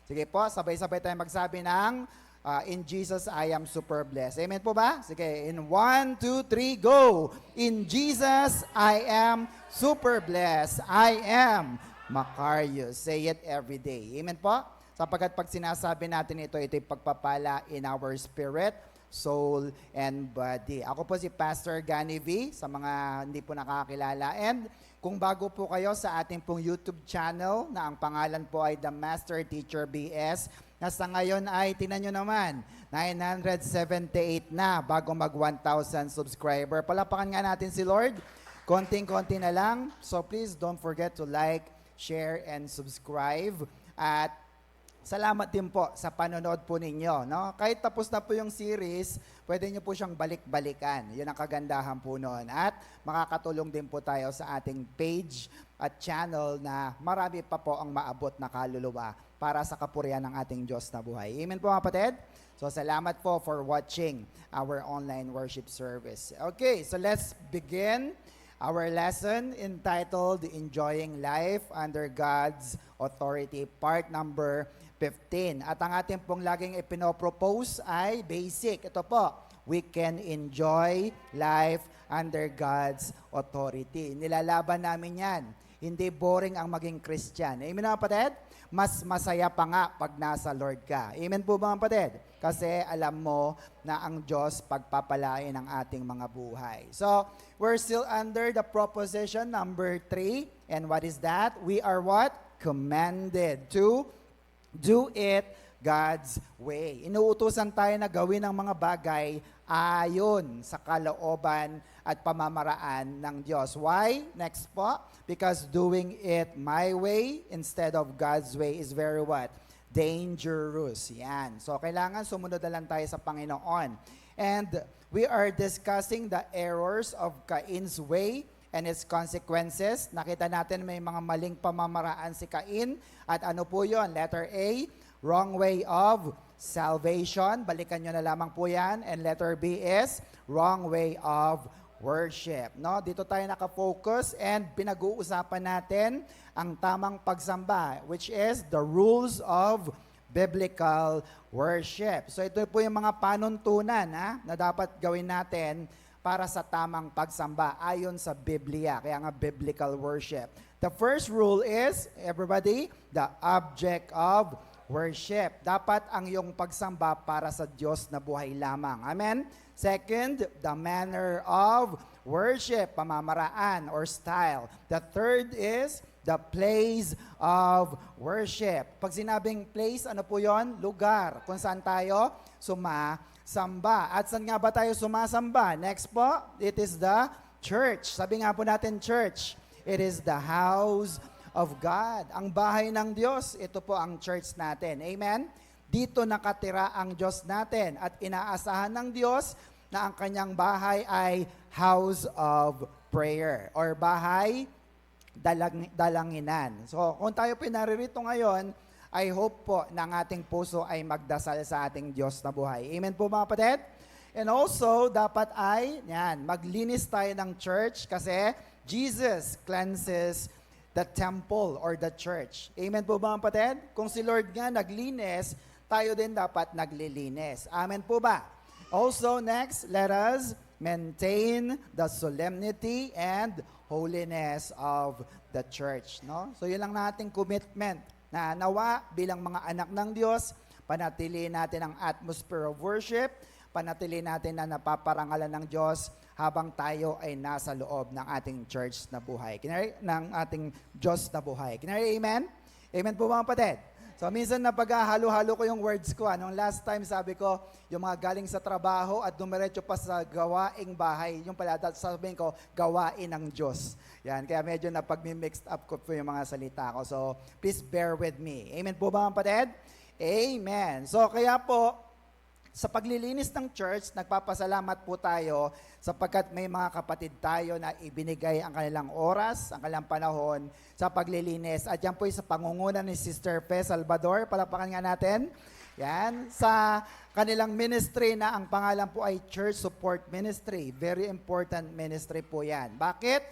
Sige po, sabay-sabay tayo magsabi ng In Jesus I am super blessed. Amen po ba? Sige, in 1, 2, 3, go! In Jesus I am super blessed. I am Macarius. Say it every day. Amen po? Sapagkat pag sinasabi natin ito'y pagpapala in our spirit, soul, and body. Ako po si Pastor Gani V, sa mga hindi po nakakilala. And kung bago po kayo sa ating pong YouTube channel na ang pangalan po ay The Master Teacher BS, na sa ngayon ay, tinan nyo naman, 978 na bago mag 1,000 subscriber. Palapakan nga natin si Lord. Konting-konti na lang. So please don't forget to like, share, and subscribe. At salamat din po sa panonood po ninyo. No? Kahit tapos na po yung series, pwede nyo po siyang balik-balikan. Yun ang kagandahan po noon. At makakatulong din po tayo sa ating page at channel na marami pa po ang maabot na kaluluwa para sa kapurihan ng ating Diyos na buhay. Amen po mga kapatid? So salamat po for watching our online worship service. Okay, so let's begin our lesson entitled Enjoying Life Under God's Authority, part number 15. At ang ating pong laging ipinopropose ay basic. Ito po, we can enjoy life under God's authority. Nilalaban namin yan. Hindi boring ang maging Christian. Amen mga kapatid? Mas masaya pa nga pag nasa Lord ka. Amen po mga kapatid? Kasi alam mo na ang Diyos pagpapalain ang ating mga buhay. So, we're still under the proposition number 3. And what is that? We are what? Commanded to do it God's way. Inuutusan tayo na gawin ang mga bagay ayon sa kalooban at pamamaraan ng Diyos. Why? Next po. Because doing it my way instead of God's way is very what? Dangerous. Yan. So, kailangan sumunod na lang tayo sa Panginoon. And we are discussing the errors of Cain's way and its consequences. Nakita natin may mga maling pamamaraan si Cain. At ano po yon? Letter A, wrong way of salvation. Balikan nyo na lamang po yan. And letter B is wrong way of worship. No? Dito tayo nakafocus and pinag-uusapan natin ang tamang pagsamba, which is the rules of biblical worship. So ito po yung mga panuntunan na dapat gawin natin para sa tamang pagsamba ayon sa Biblia. Kaya nga biblical worship. The first rule is, everybody, the object of worship. Dapat ang iyong pagsamba para sa Diyos na buhay lamang. Amen? Second, the manner of worship, pamamaraan or style. The third is the place of worship. Pag sinabing place, ano po yon? Lugar kung saan tayo sumasamba. At saan nga ba tayo sumasamba? Next po, it is the church. Sabi nga po natin church. It is the house of God. Ang bahay ng Diyos, ito po ang church natin. Amen? Dito nakatira ang Diyos natin at inaasahan ng Diyos na ang kanyang bahay ay house of prayer or bahay dalanginan. So kung tayo pinaririto ngayon, I hope po na ang ating puso ay magdasal sa ating Diyos na buhay. Amen po mga kapatid? And also, dapat ay, maglinis tayo ng church kasi Jesus cleanses the temple or the church. Amen po ba mga kapatid? Kung si Lord nga naglinis, tayo din dapat naglilinis. Amen po ba? Also, next, let us maintain the solemnity and holiness of the church. No? So yun lang nating commitment na nawa bilang mga anak ng Diyos, panatiliin natin ang atmosphere of worship, panatiliin natin na napaparangalan ng Diyos habang tayo ay nasa loob ng ating church na buhay. Ng ating Diyos na buhay. Kinari, amen? Amen po mga kapatid? So minsan na paghahalo-halo ko yung words ko. Nung last time sabi ko, yung mga galing sa trabaho at dumiretso pa sa gawaing bahay, yung pala sabihin ko, gawain ng Diyos. Yan, kaya medyo na pag-mixed up ko po yung mga salita ko. So please bear with me. Amen po ba mga kapatid? Amen. So kaya po, sa paglilinis ng church, nagpapasalamat po tayo sapagkat may mga kapatid tayo na ibinigay ang kanilang oras, ang kanilang panahon sa paglilinis. At yan po sa pangunguna ni Sister Pe Salvador. Palapakan nga natin. Yan. Sa kanilang ministry na ang pangalan po ay Church Support Ministry. Very important ministry po yan. Bakit?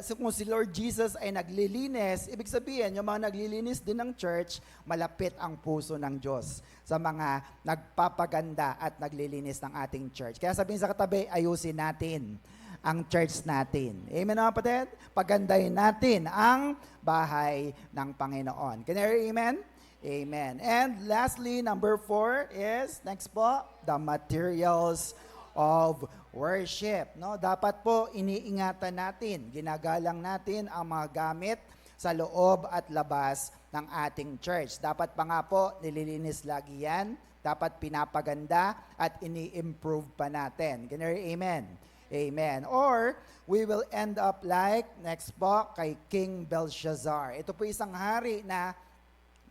So kung si Lord Jesus ay naglilinis, ibig sabihin, yung mga naglilinis din ng church, malapit ang puso ng Diyos sa mga nagpapaganda at naglilinis ng ating church. Kaya sabihin sa katabi, ayusin natin ang church natin. Amen mga kapatid? Pagandahin natin ang bahay ng Panginoon. Can you hear amen? Amen. And lastly, number 4 is, next po, the materials of worship. No? Dapat po iniingatan natin, ginagalang natin ang mga gamit sa loob at labas ng ating church. Dapat pa nga po nililinis lagi yan, dapat pinapaganda at ini-improve pa natin. Can you hear amen? Amen. Or we will end up like, next po, kay King Belshazzar. Ito po isang hari na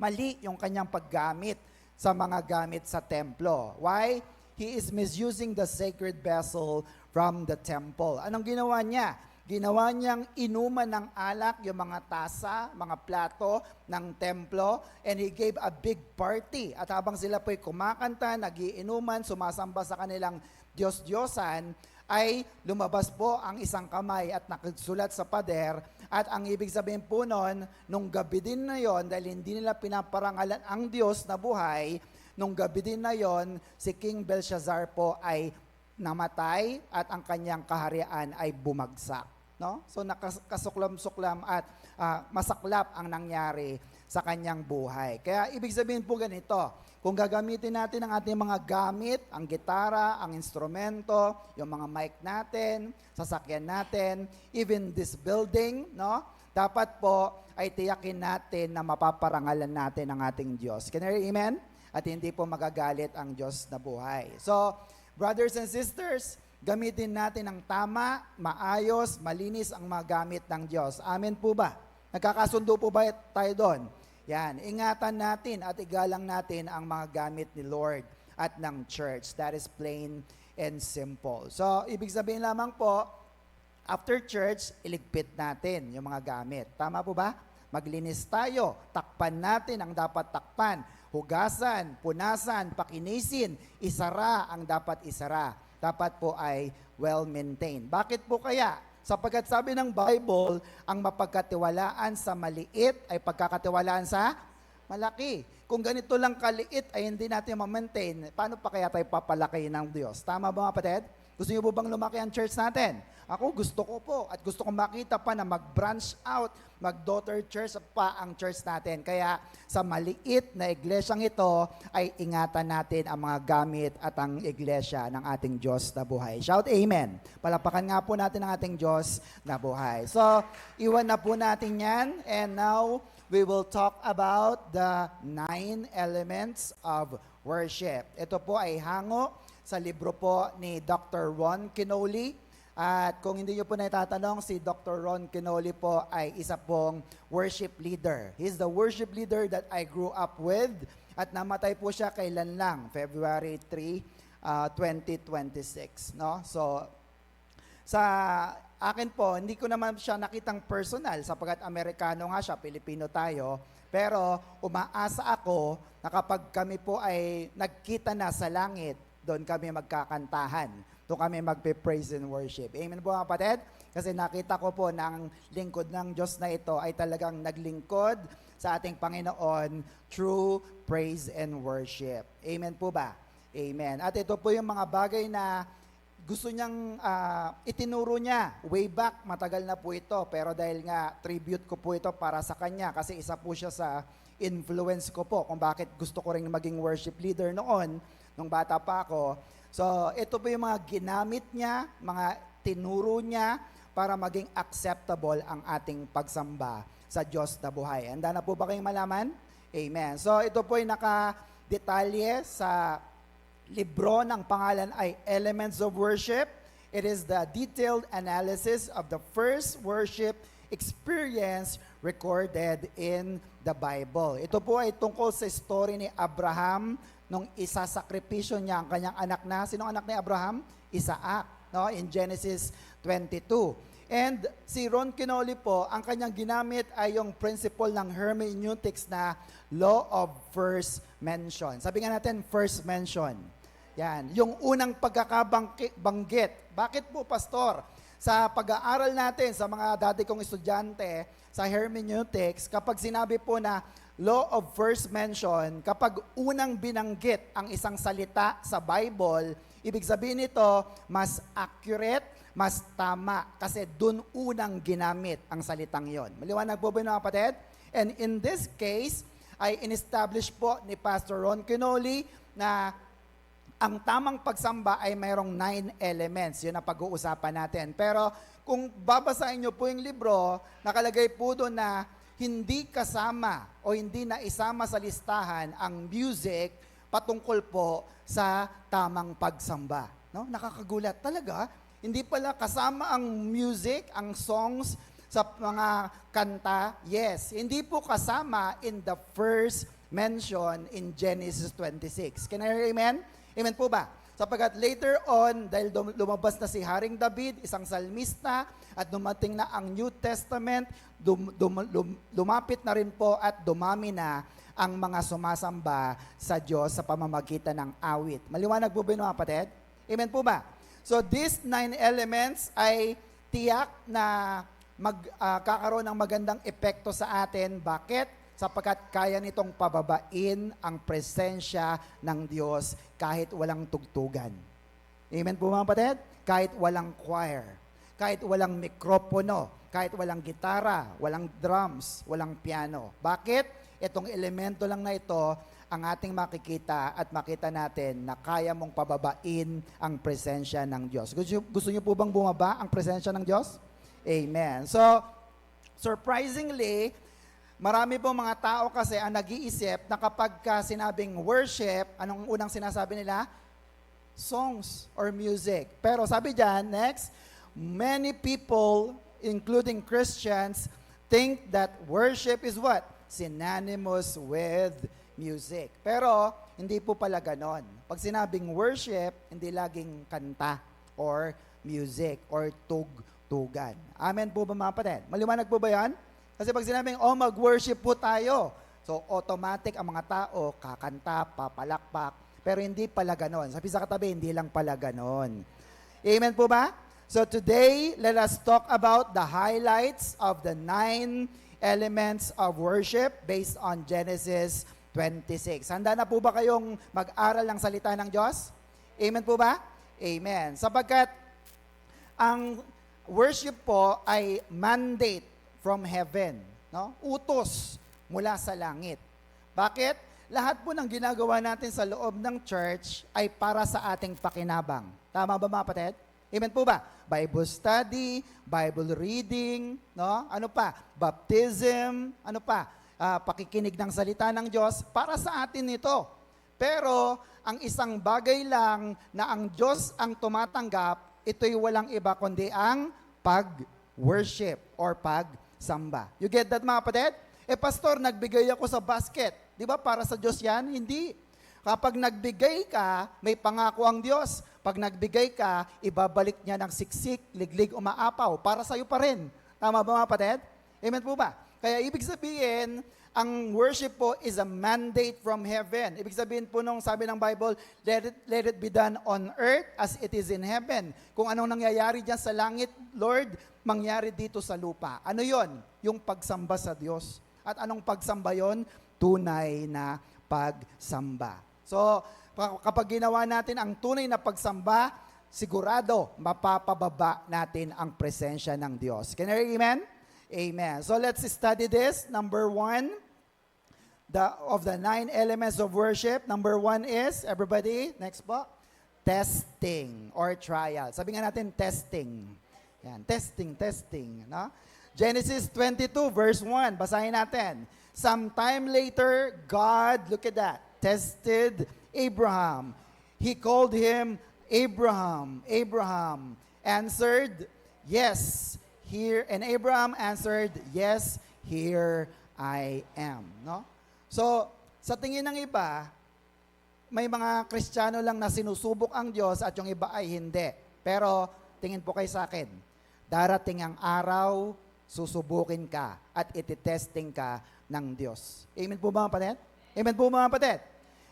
mali yung kanyang paggamit sa mga gamit sa templo. Why? He is misusing the sacred vessel from the temple. Anong ginawa niya? Ginawa niyang inuman ng alak yung mga tasa, mga plato ng templo, and he gave a big party. At habang sila po'y kumakanta, nagiinuman, sumasamba sa kanilang Diyos-Diyosan, ay lumabas po ang isang kamay at nakasulat sa pader. At ang ibig sabihin po nun, nung gabi din na yon, dahil hindi nila pinaparangalan ang Diyos na buhay, nung gabi din na yon, si King Belshazzar po ay namatay at ang kanyang kaharian ay bumagsak. No? So nakasuklam-suklam at masaklap ang nangyari sa kanyang buhay. Kaya ibig sabihin po ganito, kung gagamitin natin ang ating mga gamit, ang gitara, ang instrumento, yung mga mic natin, sasakyan natin, even this building, no? Dapat po ay tiyakin natin na mapaparangalan natin ang ating Diyos. Can you hear amen? At hindi po magagalit ang Diyos na buhay. So, brothers and sisters, gamitin natin ang tama, maayos, malinis ang mga gamit ng Diyos. Amen po ba? Nagkakasundo po ba tayo doon? Yan, ingatan natin at igalang natin ang mga gamit ni Lord at ng church. That is plain and simple. So, ibig sabihin lamang po, after church, iligpit natin yung mga gamit. Tama po ba? Maglinis tayo, takpan natin ang dapat takpan, hugasan, punasan, pakinisin, isara ang dapat isara. Dapat po ay well-maintained. Bakit po kaya? Sapagkat sabi ng Bible, ang mapagkatiwalaan sa maliit ay pagkakatiwalaan sa malaki. Kung ganito lang kaliit ay hindi natin ma-maintain, paano pa kaya tayo papalaki ng Diyos? Tama ba mga kapatid? Gusto niyo po bang lumaki ang church natin? Ako gusto ko po at gusto kong makita pa na mag-branch out, mag-daughter church pa ang church natin. Kaya sa maliit na iglesyang ito ay ingatan natin ang mga gamit at ang iglesia ng ating Diyos na buhay. Shout amen. Palapakan nga po natin ang ating Diyos na buhay. So, iwan na po natin yan and now we will talk about the 9 elements of worship. Ito po ay hango sa libro po ni Dr. Ron Kenoly. At kung hindi nyo po naitatanong, si Dr. Ron Kenoly po ay isa pong worship leader. He's the worship leader that I grew up with. At namatay po siya kailan lang, February 3, 2026. No? So, sa akin po, hindi ko naman siya nakitang personal sapagkat Amerikano nga siya, Pilipino tayo. Pero umaasa ako na kapag kami po ay nagkita na sa langit, doon kami magkakantahan. Doon kami magpe-praise and worship. Amen po mga kapatid? Kasi nakita ko po ng lingkod ng Diyos na ito ay talagang naglingkod sa ating Panginoon through praise and worship. Amen po ba? Amen. At ito po yung mga bagay na gusto niyang itinuro niya way back, matagal na po ito. Pero dahil nga tribute ko po ito para sa kanya kasi isa po siya sa influence ko po kung bakit gusto ko rin maging worship leader noon, nung bata pa ako. So, ito po yung mga ginamit niya, mga tinuro niya para maging acceptable ang ating pagsamba sa Diyos na buhay. Handa na po ba kayong malaman? Amen. So, ito po ay nakadetalye sa libro ng pangalan ay Elements of Worship. It is the detailed analysis of the first worship experience recorded in the Bible. Ito po ay tungkol sa story ni Abraham nung isasakripisyo niya ang kanyang anak na, sinong anak ni Abraham? Isaac, no? In Genesis 22. And si Ron Kenoly po, ang kanyang ginamit ay yung principle ng hermeneutics na law of first mention. Sabi nga natin, first mention. Yan, yung unang pagkakabanggit. Bakit po, Pastor? sa pag-aaral natin sa mga dati kong estudyante sa hermeneutics, kapag sinabi po na law of first mention, kapag unang binanggit ang isang salita sa Bible, ibig sabihin nito, mas accurate, mas tama, kasi dun unang ginamit ang salitang yon. Maliwanag po ba mga kapatid? And in this case, ay in-establish po ni Pastor Ron Quinoli na ang tamang pagsamba ay mayroong 9 elements. Yun ang pag-uusapan natin. Pero kung babasahin nyo po yung libro, nakalagay po doon na hindi kasama o hindi na isama sa listahan ang music patungkol po sa tamang pagsamba. No? Nakakagulat talaga. Hindi pala kasama ang music, ang songs sa mga kanta. Yes, hindi po kasama in the first mention in Genesis 26. Can I hear amen? Amen po ba? Sapagkat later on, dahil lumabas na si Haring David, isang salmista, at dumating na ang New Testament, lumapit na rin po at dumami na ang mga sumasamba sa Diyos sa pamamagitan ng awit. Maliwanag po ba yun, mga kapatid? Amen po ba? So these 9 elements ay tiyak na magkakaroon ng magandang epekto sa atin. Bakit? Sapagkat kaya nitong pababain ang presensya ng Diyos kahit walang tugtugan. Amen po mga kapatid? Kahit walang choir, kahit walang mikropono, kahit walang gitara, walang drums, walang piano. Bakit? Itong elemento lang na ito ang ating makikita at makita natin na kaya mong pababain ang presensya ng Diyos. Gusto niyo po bang bumaba ang presensya ng Diyos? Amen. So, surprisingly, marami pong mga tao kasi ang nag-iisip na kapag sinabing worship, anong unang sinasabi nila? Songs or music. Pero sabi dyan, next, many people, including Christians, think that worship is what? Synonymous with music. Pero, hindi po pala ganon. Pag sinabing worship, hindi laging kanta or music or tugtugan. Amen po ba mga kapatid? Maliwanag po ba yan? Kasi pag sinabing, mag-worship po tayo. So, automatic ang mga tao, kakanta, papalakpak. Pero hindi pala ganon. Sabi sa katabi, hindi lang pala ganon. Amen po ba? So today, let us talk about the highlights of the 9 elements of worship based on Genesis 26. Handa na po ba kayong mag-aral ng salita ng Diyos? Amen po ba? Amen. Sapagkat ang worship po ay mandate from heaven, no? Utos mula sa langit. Bakit? Lahat po ng ginagawa natin sa loob ng church ay para sa ating pakinabang. Tama ba mga kapatid? Amen po ba? Bible study, Bible reading, no? Ano pa? Baptism, ano pa? Pakikinig ng salita ng Diyos, para sa atin ito. Pero, ang isang bagay lang na ang Diyos ang tumatanggap, ito'y walang iba kundi ang pag-worship or pag-samba. You get that mga kapatid? Pastor, nagbigay ako sa basket. Di ba para sa Diyos yan? Hindi. Kapag nagbigay ka, may pangako ang Diyos. Pag nagbigay ka, ibabalik niya ng siksik, liglig, umaapaw. Para sa'yo pa rin. Tama ba mga kapatid? Amen po ba? Kaya ibig sabihin, ang worship po is a mandate from heaven. Ibig sabihin po nung sabi ng Bible, let it be done on earth as it is in heaven. Kung anong nangyayari dyan sa langit, Lord, mangyari dito sa lupa. Ano yon? Yung pagsamba sa Diyos. At anong pagsamba yon? Tunay na pagsamba. So, kapag ginawa natin ang tunay na pagsamba, sigurado mapapababa natin ang presensya ng Diyos. Can you hear amen? Amen. So let's study this. Number 1, of the 9 elements of worship. Number 1 is, everybody, next po, testing or trial. Sabi nga natin, testing. Yan, testing. No? Genesis 22 verse 1, basahin natin. Sometime later, God, look at that, tested Abraham. He called him Abraham. Abraham answered, yes, here. And Abraham answered, yes, here I am. No? So, sa tingin ng iba, may mga Kristiyano lang na sinusubok ang Diyos at yung iba ay hindi. Pero, tingin po kayo sa akin, darating ang araw, susubukin ka at ititesting ka ng Diyos. Amen po ba mga kapatid? Amen po mga kapatid?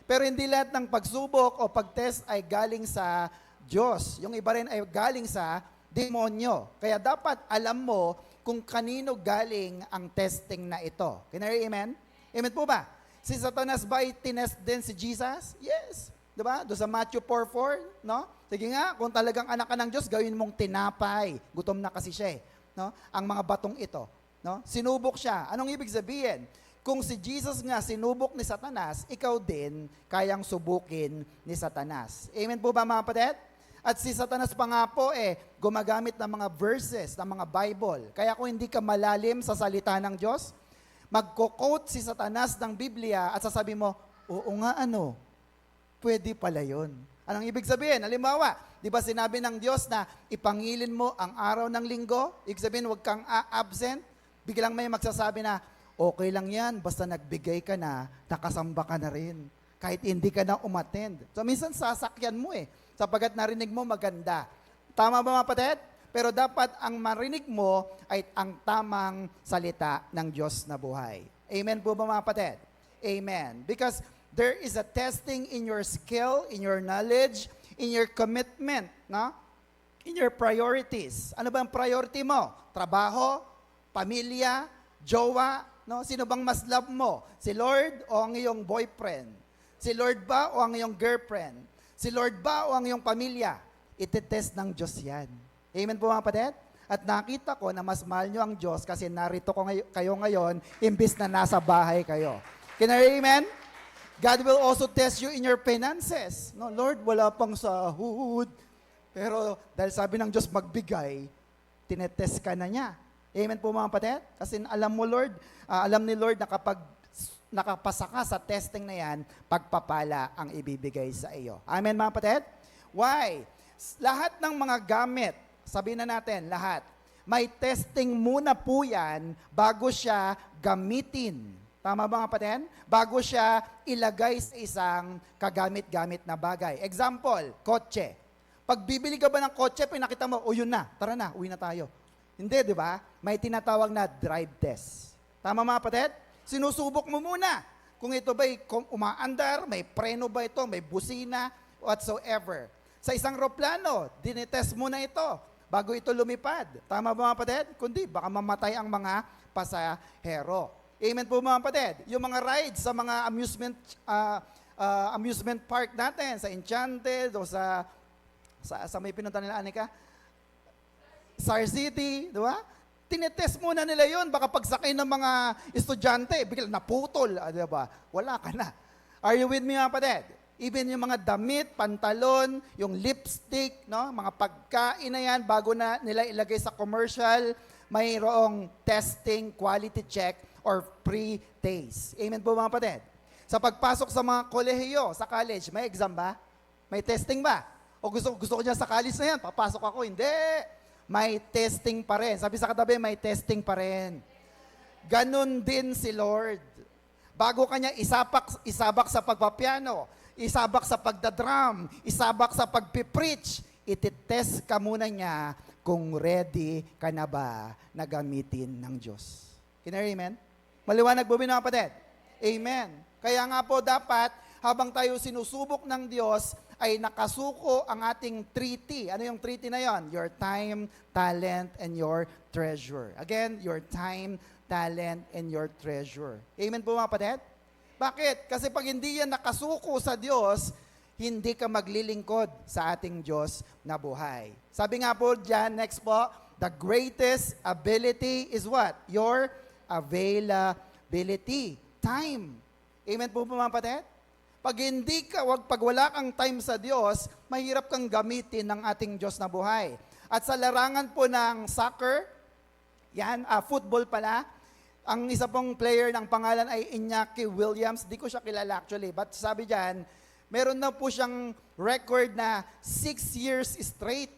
Pero hindi lahat ng pagsubok o pagtest ay galing sa Diyos. Yung iba rin ay galing sa demonyo. Kaya dapat alam mo kung kanino galing ang testing na ito. Can I hear amen? Amen po ba? Si Satanas ba ay tinest din si Jesus? Yes. Diba? Doon sa Matthew 4:4, no? Sige nga, kung talagang anak ka ng Diyos, gawin mong tinapay. Gutom na kasi siya eh. No? Ang mga batong ito. No? Sinubok siya. Anong ibig sabihin? Kung si Jesus nga sinubok ni Satanas, ikaw din kayang subukin ni Satanas. Amen po ba mga kapatid? At si Satanas pa nga po gumagamit ng mga verses, ng mga Bible. Kaya kung hindi ka malalim sa salita ng Diyos, magko-quote si Satanas ng Biblia at sasabi mo, oo nga pwede pala yun. Anong ibig sabihin? Halimbawa, di ba sinabi ng Diyos na ipangilin mo ang araw ng linggo? Ibig sabihin, huwag kang absent. Biglang may magsasabi na, okay lang yan, basta nagbigay ka na, nakasamba ka na rin. Kahit hindi ka na umattend. So minsan sasakyan mo sapagat narinig mo maganda. Tama ba mga kapatid? Pero dapat ang marinig mo ay ang tamang salita ng Diyos na buhay. Amen po ba mga kapatid? Amen. Because there is a testing in your skill, in your knowledge, in your commitment, no? In your priorities. Ano ba ang priority mo? Trabaho, pamilya, jowa, no? Sino bang mas love mo? Si Lord o ang iyong boyfriend? Si Lord ba o ang iyong girlfriend? Si Lord ba o ang iyong pamilya? Itetest ng Diyos yan. Amen po mga kapatid? At nakita ko na mas mahal nyo ang Diyos kasi narito kayo ngayon imbis na nasa bahay kayo. Can I hear amen? God will also test you in your finances. No, Lord, wala pang sahod. Pero dahil sabi ng Diyos magbigay, tinetest ka na niya. Amen po mga kapatid? Kasi alam mo Lord, alam ni Lord na kapag nakapasa ka sa testing na yan, pagpapala ang ibibigay sa iyo. Amen mga kapatid? Why? Lahat ng mga gamit, sabihin na natin, lahat, may testing muna po yan bago siya gamitin. Tama ba mga kapatid? Bago siya ilagay sa isang kagamit-gamit na bagay. Example, kotse. Pag bibili ka ba ng kotse, pinakita mo, o yun na, tara na, uwi na tayo. Hindi, di ba? May tinatawag na drive test. Tama mga kapatid? Sinusubok mo muna. Kung ito ba'y umaandar, may preno ba ito, may busina, whatsoever. Sa isang roplano, dinitest muna ito bago ito lumipad. Tama ba mga kapatid? Kundi baka mamatay ang mga pasahero. Amen po mga kapatid. Yung mga rides sa mga amusement park natin, sa Enchanted o sa may pinunta nila, Anika? Star City, di ba? Tinetest muna nila yon. Baka pagsakay ng mga estudyante, biglang naputol, di ba? Wala ka na. Are you with me mga kapatid? Even yung mga damit, pantalon, yung lipstick, no? Mga pagkain na yan, bago na nila ilagay sa commercial, mayroong testing, quality check, or pre-taste. Amen po mga kapatid? Sa pagpasok sa mga kolehiyo, sa college, may exam ba? May testing ba? O gusto ko dyan sa college na yan, papasok ako. Hindi. May testing pa rin. Sabi sa katabi, may testing pa rin. Ganon din si Lord. Bago kanya isabak sa pagpapiano, isabak sa pagdadrum, isabak sa pagpipreach, ititest ka muna niya kung ready ka na ba na gamitin ng Diyos. Can I hear amen? Maliwanag po mga kapatid? Amen. Kaya nga po dapat, habang tayo sinusubok ng Diyos, ay nakasuko ang ating 3T. Ano yung 3T na yon? Your time, talent, and your treasure. Again, your time, talent, and your treasure. Amen po mga kapatid? Bakit? Kasi pag hindi yan nakasuko sa Diyos, hindi ka maglilingkod sa ating Diyos na buhay. Sabi nga po dyan, next po, the greatest ability is what? Your availability. Time. Amen po mga kapatid? Pag wala kang time sa Diyos, mahirap kang gamitin ng ating Diyos na buhay. At sa larangan po ng soccer, yan, football pala, ang isa pong player ng pangalan ay Iñaki Williams. Di ko siya kilala actually, but sabi dyan, meron na po siyang record na 6 years straight,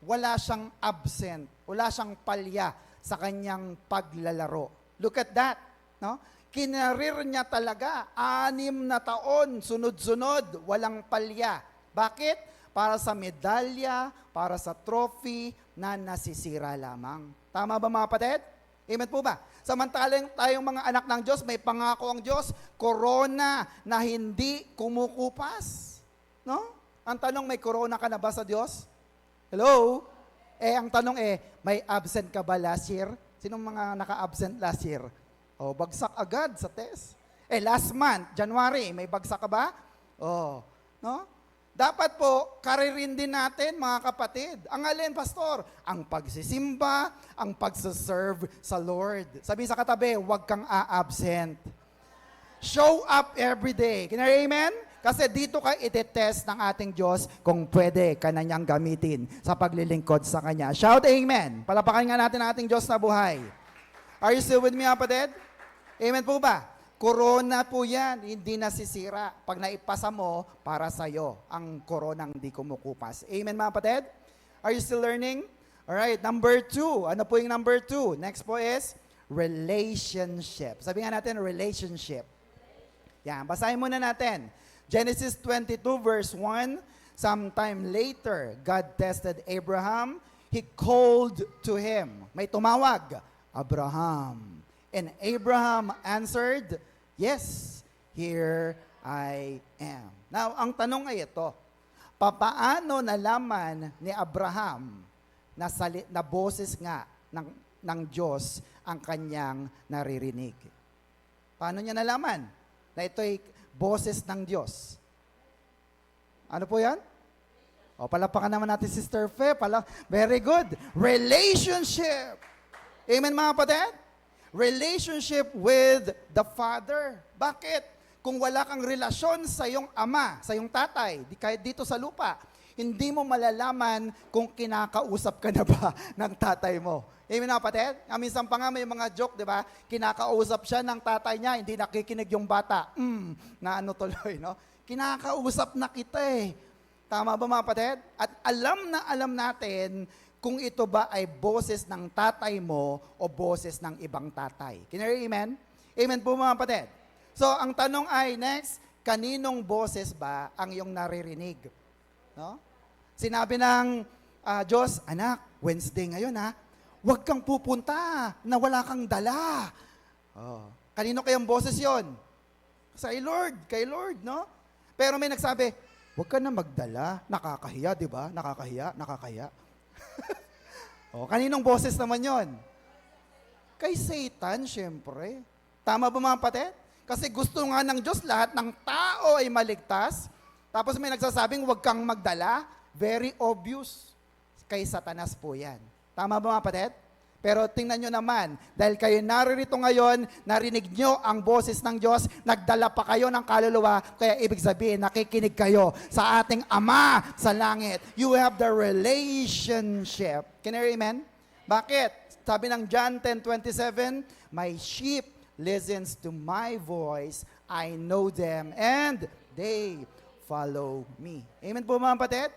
wala siyang absent, wala siyang palya sa kanyang paglalaro. Look at that, no? Kinarir niya talaga, 6 na taon, sunod-sunod, walang palya. Bakit? Para sa medalya, para sa trophy na nasisira lamang. Tama ba mga kapatid? Amen po ba? Samantalang tayong mga anak ng Diyos, may pangako ang Diyos, corona na hindi kumukupas. No? Ang tanong, may corona ka na ba sa Diyos? Hello? Ang tanong may absent ka ba last year? Sinong mga naka-absent last year? Bagsak agad sa test. Last month, January, may bagsak ka ba? No? Dapat po, karirin din natin, mga kapatid. Ang alin, pastor? Ang pagsisimba, ang pagsaserve sa Lord. Sabi sa katabi, huwag kang a-absent. Show up every day. Can I amen? Kasi dito ka itetest ng ating Diyos kung pwede ka na niyang gamitin sa paglilingkod sa Kanya. Shout amen. Palapakan nga natin ang ating Diyos na buhay. Are you still with me, kapatid? Amen po ba? Corona po yan, hindi nasisira. Pag naipasa mo, para sa'yo ang koronang di kumukupas. Amen, mga kapatid? Are you still learning? Alright, number 2. Ano po yung number 2? Next po is relationship. Sabi nga natin, relationship. Yan, basahin muna natin. Genesis 22 verse 1, sometime later, God tested Abraham. He called to him. May tumawag, Abraham. And Abraham answered, yes, here I am. Now, ang tanong ay ito, papaano nalaman ni Abraham na boses nga ng Diyos ang kanyang naririnig? Paano niya nalaman na ito'y boses ng Diyos? Ano po yan? Palapakan naman natin Sister Fe. Very good. Relationship. Amen, mga kapatid? Relationship with the Father. Bakit? Kung wala kang relasyon sa iyong ama, sa iyong tatay, kahit dito sa lupa, hindi mo malalaman kung kinakausap ka na ba ng tatay mo. Amen, mga kapatid? Minsan pa nga may mga joke, di ba? Kinakausap siya ng tatay niya, hindi nakikinig yung bata. Na ano tuloy, no? Kinakausap na kita eh. Tama ba, mga kapatid? At alam natin kung ito ba ay boses ng tatay mo o boses ng ibang tatay. Can you hear amen? Amen po, mga kapatid. So, ang tanong ay, next, kaninong boses ba ang iyong naririnig? No? Sinabi ng Diyos, anak, Wednesday ngayon ha, huwag kang pupunta na wala kang dala. Kanino kayang boses yon? Kay Lord, no? Pero may nagsabi, huwag ka na magdala. Nakakahiya, di ba? Nakakahiya. Kaninong boses naman yon? Kay Satan, syempre. Tama ba, mga kapatid? Kasi gusto nga ng Diyos, lahat ng tao ay maligtas. Tapos may nagsasabing, huwag kang magdala. Very obvious. Kay Satanas po yan. Tama ba, mga kapatid? Pero tingnan nyo naman, dahil kayo naririto ngayon, narinig nyo ang boses ng Diyos, nagdala pa kayo ng kaluluwa, kaya ibig sabihin, nakikinig kayo sa ating Ama sa langit. You have the relationship. Can you hear amen? Bakit? Sabi ng John 10:27, my sheep listens to my voice, I know them, and they follow me. Amen po, mga kapatid?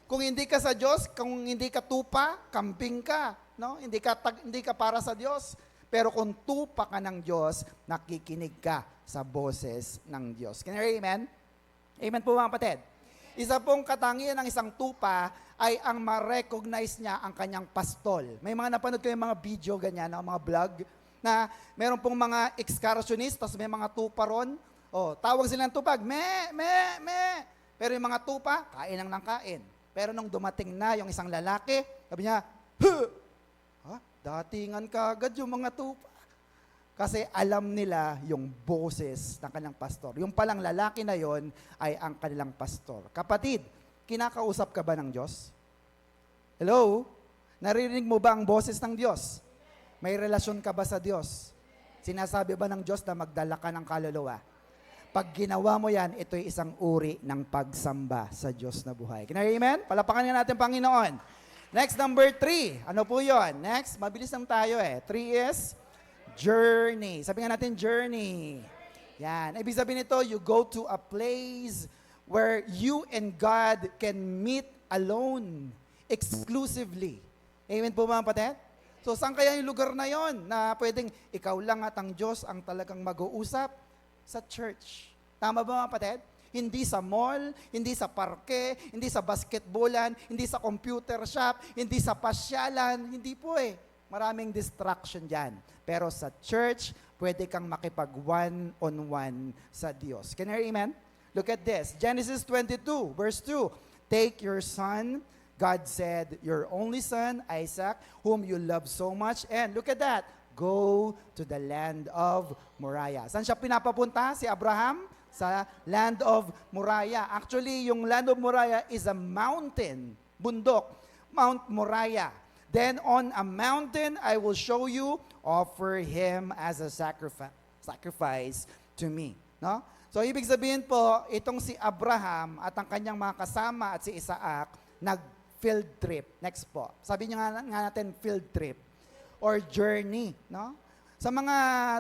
Kung hindi ka sa Diyos, kung hindi ka tupa, kambing ka. No? Hindi ka para sa Diyos. Pero kung tupa ka ng Diyos, nakikinig ka sa boses ng Diyos. Can you hear amen? Amen po, mga kapatid. Isa pong katangian ng isang tupa ay ang ma-recognize niya ang kanyang pastol. May mga napanood ko yung mga video ganyan, mga vlog, na meron pong mga excursionistas, may mga tupa ron. Tawag sila ng tupag, me. Pero yung mga tupa, kain lang ng kain. Pero nung dumating na yung isang lalaki, sabi niya, datingan ka agad yung mga tupa. Kasi alam nila yung boses ng kanilang pastor. Yung palang lalaki na yon ay ang kanilang pastor. Kapatid, kinakausap ka ba ng Diyos? Hello? Naririnig mo ba ang boses ng Diyos? May relasyon ka ba sa Diyos? Sinasabi ba ng Diyos na magdala ka ng kaluluwa? Pag ginawa mo yan, ito'y isang uri ng pagsamba sa Diyos na buhay. Can you hear amen? Palapakan nga natin, Panginoon. Next, number 3. Ano po yon? Next, mabilis lang tayo 3 is journey. Sabi nga natin, journey. Yan. Ibig sabihin nito, you go to a place where you and God can meet alone, exclusively. Amen po, mga kapatid? So, saan kaya yung lugar na yon na pwedeng ikaw lang at ang Diyos ang talagang mag-uusap? Sa church. Tama ba, mga kapatid? Hindi sa mall, hindi sa parke, hindi sa basketballan, hindi sa computer shop, hindi sa pasyalan, hindi po Maraming distraction dyan. Pero sa church, pwede kang makipag one-on-one sa Diyos. Can you hear amen? Look at this. Genesis 22, verse 2. Take your son, God said, your only son, Isaac, whom you love so much, and look at that, go to the land of Moriah. Saan siya pinapapunta? Si Abraham? Sa land of Moriah. Actually, yung land of Moriah is a mountain, bundok, Mount Moriah. Then on a mountain, I will show you, offer him as a sacrifice to me. No? So, ibig sabihin po, itong si Abraham at ang kanyang mga kasama at si Isaac, nag-field trip. Next po. Sabi niya nga natin, field trip or journey. No? Sa mga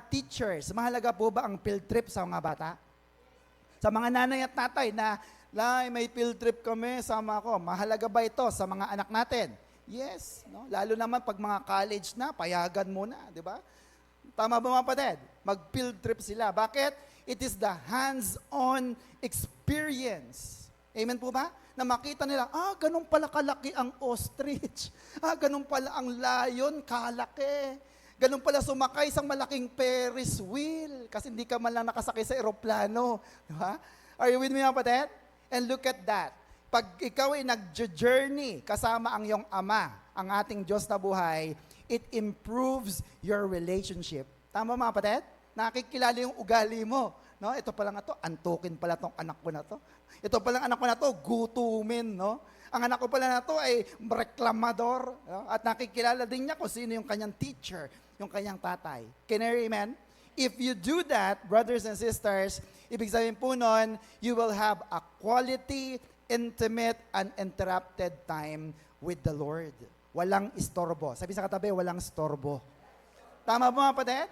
teachers, mahalaga po ba ang field trip sa mga bata? Sa mga nanay at tatay na, may field trip kami, sama ko. Mahalaga ba ito sa mga anak natin? Yes. No? Lalo naman pag mga college na, payagan muna, di ba? Tama ba mga kapatid? Mag-field trip sila. Bakit? It is the hands-on experience. Amen po ba? Na makita nila, ganun pala kalaki ang ostrich. Ganun pala ang lion, kalaki. Ganun pala sumakay sa malaking Ferris wheel. Kasi hindi ka man lang nakasakay sa eroplano. Diba? Are you with me mga kapatid? And look at that. Pag ikaw ay nag-journey kasama ang iyong ama, ang ating Diyos na buhay, it improves your relationship. Tama mga kapatid? Nakikilala yung ugali mo. No? Ito pala nga to, antukin pala tong anak ko na to. Ito pala anak ko na to, gutumin. No? Ang anak ko pala na to ay reklamador. No? At nakikilala din niya kung sino yung kanyang teacher, yung kanyang tatay. Can I amen? If you do that, brothers and sisters, ibig sabihin po nun, you will have a quality, intimate, uninterrupted time with the Lord. Walang istorbo. Sabi sa katabi, walang istorbo. Tama ba mga kapatid?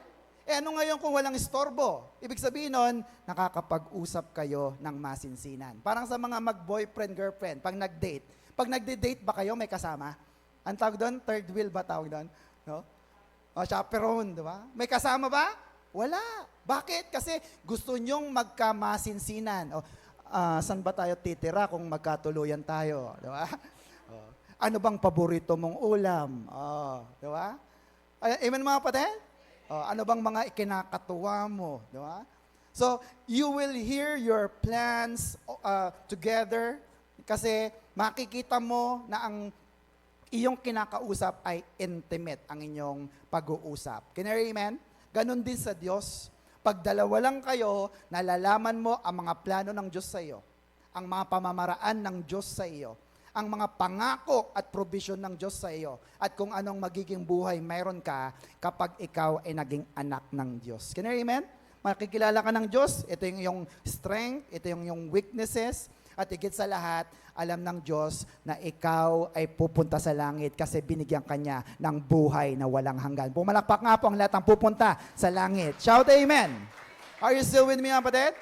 Ano ngayon kung walang istorbo? Ibig sabihin nun, nakakapag-usap kayo ng masinsinan. Parang sa mga mag-boyfriend, girlfriend, pag nag-date. Pag nagde-date ba kayo, may kasama? Ang tawag doon, third wheel ba tawag doon? No? O, chaperone, di ba? May kasama ba? Wala. Bakit? Kasi gusto nyong magkamasinsinan. O, saan ba tayo titira kung magkatuluyan tayo? Di ba? O, ano bang paborito mong ulam? O, di ba? Amen mga kapatid? Ano bang mga ikinakatuwa mo? Di ba? So, you will hear your plans together kasi makikita mo na ang iyong kinakausap ay intimate ang inyong pag-uusap. Can you amen? Ganon din sa Diyos. Pag dalawa lang kayo, nalalaman mo ang mga plano ng Diyos sa iyo, ang mga pamamaraan ng Diyos sa iyo, ang mga pangako at provision ng Diyos sa iyo, at kung anong magiging buhay mayroon ka kapag ikaw ay naging anak ng Diyos. Can you amen? Makikilala ka ng Diyos, ito yung iyong strength, ito yung iyong weaknesses, at higit sa lahat, alam ng Diyos na ikaw ay pupunta sa langit kasi binigyan ka niya ng buhay na walang hanggan. Pumalakpak nga po ang lahat ng pupunta sa langit. Shout amen! Are you still with me, kapatid?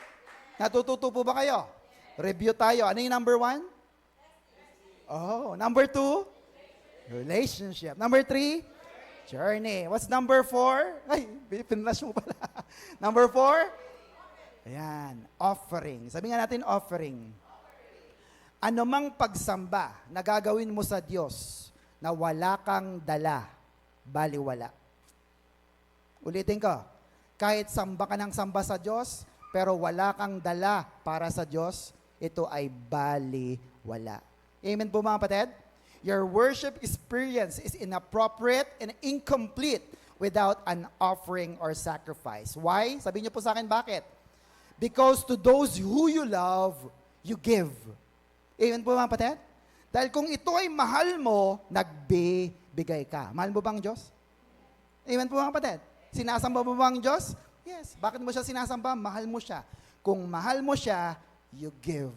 Natututo po ba kayo? Review tayo. Ano yung number 1? Number 2? Relationship. Number 3? Journey. What's number 4? Ay, pinlash mo pala. Number 4? Ayan, offering. Sabi nga natin, offering. Ano mang pagsamba na gagawin mo sa Diyos na wala kang dala, baliwala. Ulitin ko, kahit samba ka ng samba sa Diyos, pero wala kang dala para sa Diyos, ito ay baliwala. Amen po mga kapatid? Your worship experience is inappropriate and incomplete without an offering or sacrifice. Why? Sabihin niyo po sa akin, bakit? Because to those who you love, you give. Amen po mga kapatid? Dahil kung ito ay mahal mo, nagbibigay ka. Mahal mo bang Diyos? Amen po mga kapatid? Sinasamba mo bang Diyos? Yes. Bakit mo siya sinasamba? Mahal mo siya. Kung mahal mo siya, you give.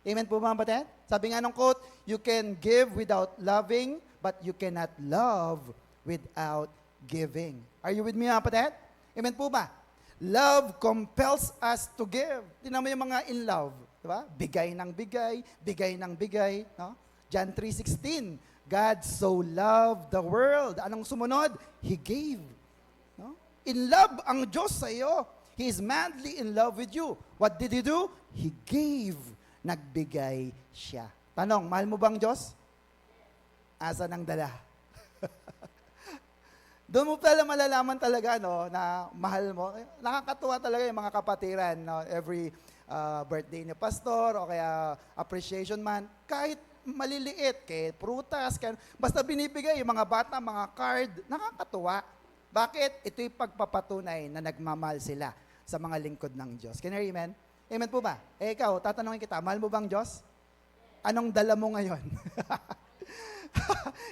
Amen po mga kapatid? Sabi nga ng quote, you can give without loving, but you cannot love without giving. Are you with me mga kapatid? Amen po ba? Love compels us to give. Tingnan mo yung mga in love. Diba? Bigay ng bigay, bigay ng bigay. No? John 3:16, God so loved the world. Anong sumunod? He gave. No? In love ang Diyos sa iyo. He is madly in love with you. What did He do? He gave. Nagbigay siya. Tanong, mahal mo bang Diyos? Asa ng dala? Doon mo pala malalaman talaga no, na mahal mo. Nakakatuwa talaga yung mga kapatiran. No? Every birthday ni pastor o kaya appreciation month, kahit maliliit, kahit prutas, kahit, basta binibigay yung mga bata, mga card, nakakatuwa. Bakit? Ito'y pagpapatunay na nagmamahal sila sa mga lingkod ng Diyos. Can you hear amen? Amen po ba? Ikaw, tatanungin kita, mahal mo bang Diyos? Anong dala mo ngayon?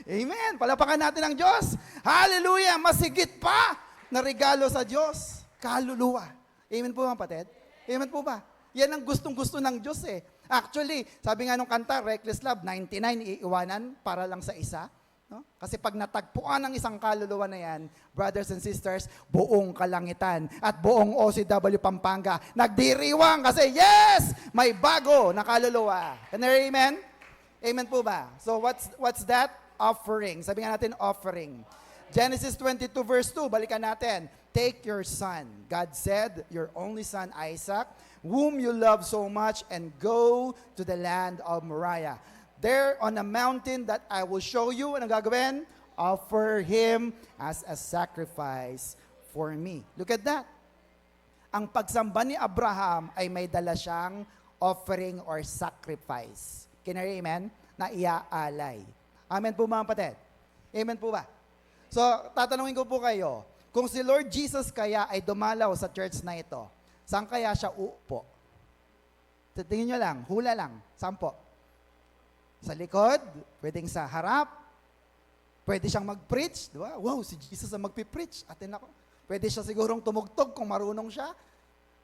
Amen. Palapakan natin ang Diyos. Hallelujah. Masigit pa na regalo sa Diyos. Kaluluwa. Amen po mga patid? Amen po ba? Yan ang gustong-gusto ng Diyos eh. Actually, sabi nga nung kanta, Reckless Love, 99 iiwanan para lang sa isa. No? Kasi pag natagpuan ng isang kaluluwa na yan, brothers and sisters, buong kalangitan at buong OCW Pampanga, nagdiriwang kasi yes, may bago na kaluluwa. Can you hear amen? Amen po ba? So what's that? Offering. Sabi nga natin, offering. Genesis 22 verse 2, balikan natin. Take your son, God said, your only son Isaac, whom you love so much, and go to the land of Moriah. There on a mountain that I will show you, ano gagawin? Offer him as a sacrifice for me. Look at that. Ang pagsamba ni Abraham ay may dala siyang offering or sacrifice. Can you hear amen? Na iaalay. Amen po mga kapatid? Amen po ba? So, tatanungin ko po kayo, kung si Lord Jesus kaya ay dumalaw sa church na ito, saan kaya siya uupo? Tingin nyo lang, hula lang, saan po? Sa likod, pwedeng sa harap, pwede siyang mag-preach, di ba? Wow, si Jesus ang magpipreach. Atin ako. Pwede siya sigurong tumugtog kung marunong siya.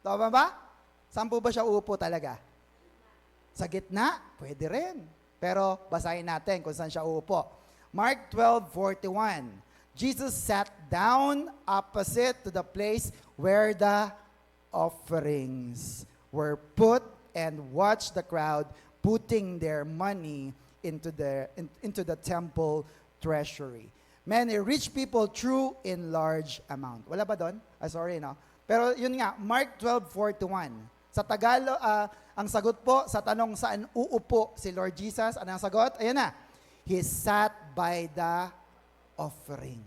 Tama ba? Saan po ba siya uupo talaga? Sa gitna, pwede rin. Pero basahin natin kung saan siya uupo. Mark 12:41. Jesus sat down opposite to the place where the offerings were put and watched the crowd putting their money into the temple treasury. Many rich people threw in large amount. Wala ba doon? Sorry, no? Pero yun nga, Mark 12:41. Sa Tagalog, ang sagot po sa tanong saan uupo si Lord Jesus, ano ang sagot? Ayan na. He sat by the offering.